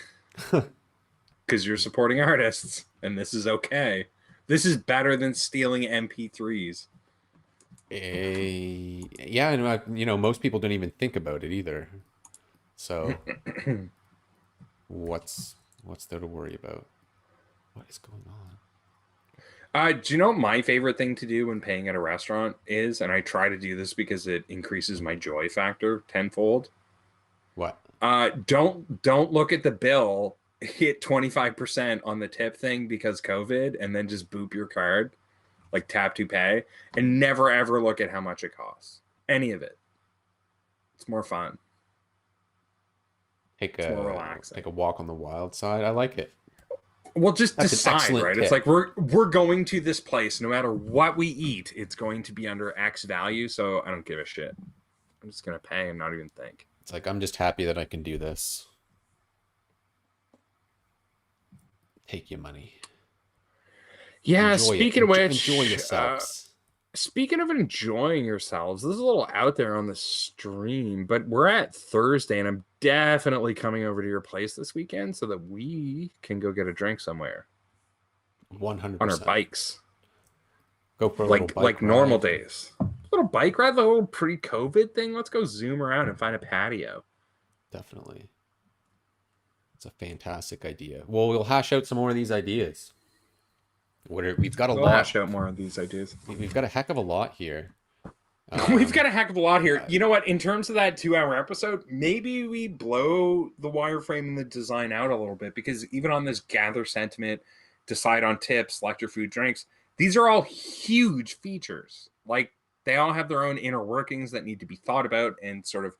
because you're supporting artists, and this is okay. This is better than stealing MP3s. Yeah, and most people don't even think about it either. So what's there to worry about? What is going on? Do you know what my favorite thing to do when paying at a restaurant is? And I try to do this because it increases my joy factor tenfold. What? Don't look at the bill, hit 25% on the tip thing because COVID, and then just boop your card, like tap to pay, and never ever look at how much it costs. Any of it. It's more fun. Take It's more a relaxing. take a walk on the wild side. I like it. Well, just That's an decide, excellent right? It's tip. like we're going to this place. No matter what we eat, it's going to be under X value. So I don't give a shit. I'm just gonna pay and not even think. It's like I'm just happy that I can do this. Take your money. Yeah. Enjoy it. Speaking of Enjoy which, yourselves. speaking of enjoying yourselves, this is a little out there on the stream, but we're at Thursday, and I'm definitely coming over to your place this weekend so that we can go get a drink somewhere on our 100%. bikes, Go for a little like bike normal ride. days. A little bike ride, the whole pre-COVID thing. Let's go zoom around and find a patio. Definitely. It's a fantastic idea. Well, we'll hash out some more of these ideas. We've got a We'll hash lot. out more of these ideas. We've got a heck of a lot here. We've got a heck of a lot here. I- You know what? In terms of that 2 hour episode, maybe we blow the wireframe and the design out a little bit, because even on this gather sentiment, decide on tips, select your food, drinks, these are all huge features. Like, they all have their own inner workings that need to be thought about and sort of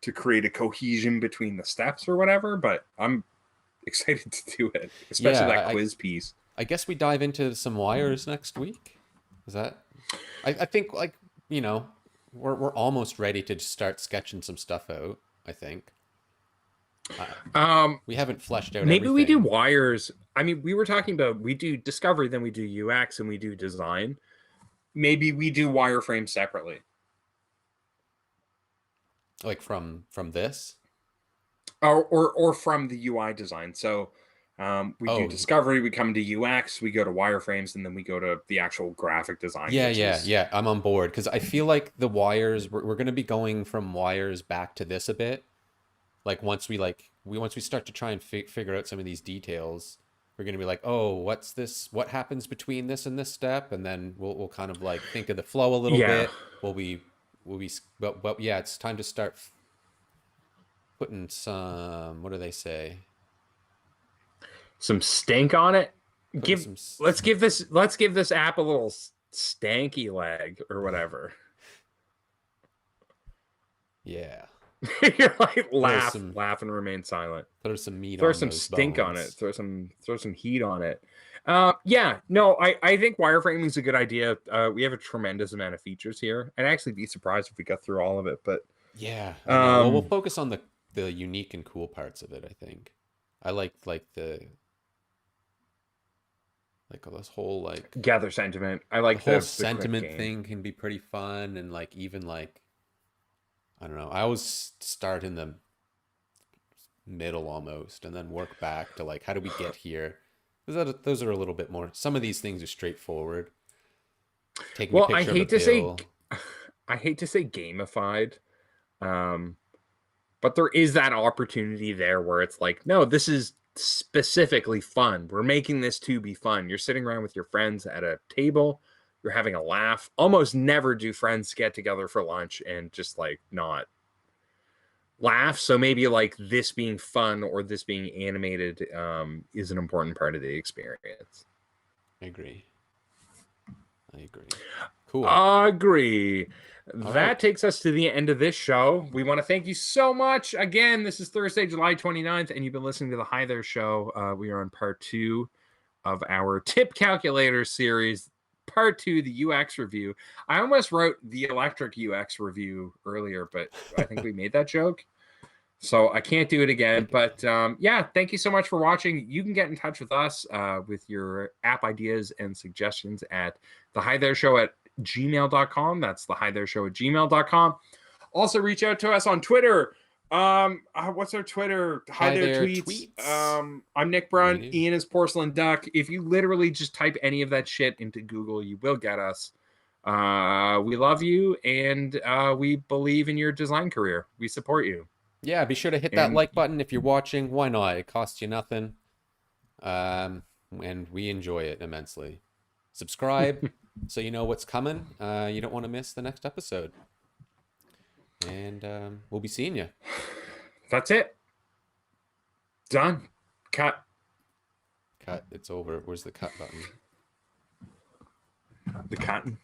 to create a cohesion between the steps or whatever. But I'm excited to do it, especially yeah, that quiz piece. I guess we dive into some wires next week. Is that? I think like we're almost ready to just start sketching some stuff out. I think we haven't fleshed out Maybe we do everything. wires. I mean, we were talking about, we do discovery, then we do UX, and we do design. Maybe we do wireframe separately. Like from this. or from the UI design. So we do Oh, discovery, we come to UX, we go to wireframes, and then we go to the actual graphic design, yeah, which yeah, is yeah. I'm on board because I feel like the wires, we're going to be going from wires back to this a bit. Like once we start to try and figure out some of these details, we're going to be like, oh, what's this? What happens between this and this step? And then we'll kind of like think of the flow a little yeah, bit. Will we, but yeah, it's time to start putting some, what do they say? some stank on it. Putting Give some, let's give this app a little stanky leg or whatever. yeah, You're like throw laugh, some, laugh, and remain silent. throw some meat Throw on some those stink on it. bones. Throw some heat on it. Yeah, no, I think wireframing is a good idea. We have a tremendous amount of features here. I'd actually be surprised if we got through all of it, but Yeah, I know. Well, we'll um, focus on the unique and cool parts of it, I think. I like like this whole like gather sentiment. I the like whole the quick sentiment game. thing can be pretty fun and like even like I don't know. I always start in the middle almost and then work back to like how do we get here? Those are a little bit more. Some of these things are straightforward. Taking a Well, picture of a bill. I hate to say gamified. Um, but there is that opportunity there where it's like, no, this is specifically fun. We're making this to be fun. You're sitting around with your friends at a table, you're having a laugh. Almost never do friends get together for lunch and just like not laugh. So maybe like this being fun or this being animated is an important part of the experience. I agree. I agree. Cool. Agree. All That right. takes us to the end of this show. We want to thank you so much. Again, this is Thursday, July 29th, and you've been listening to the Hi There Show. We are on part 2 of our tip calculator series, part 2, the UX review. I almost wrote the electric UX review earlier, but I think we made that joke. So I can't do it again. Okay. But yeah, thank you so much for watching. You can get in touch with us with your app ideas and suggestions at the Hi There Show at gmail.com. That's the Hi There Show at gmail.com. Also, reach out to us on Twitter. What's our Twitter? Hi Hi there, there, tweets. tweets. I'm Nick Brunt. Ian is Porcelain Duck. If you literally just type any of that shit into Google, you will get us. We love you, and we believe in your design career. We support you. Yeah, be sure to hit that And like button if you're watching. Why not? It costs you nothing. And we enjoy it immensely. Subscribe so you know what's coming. You don't want to miss the next episode. And we'll be seeing you. that's it. Done. Cut. Cut. It's over. Where's the cut button? The cotton.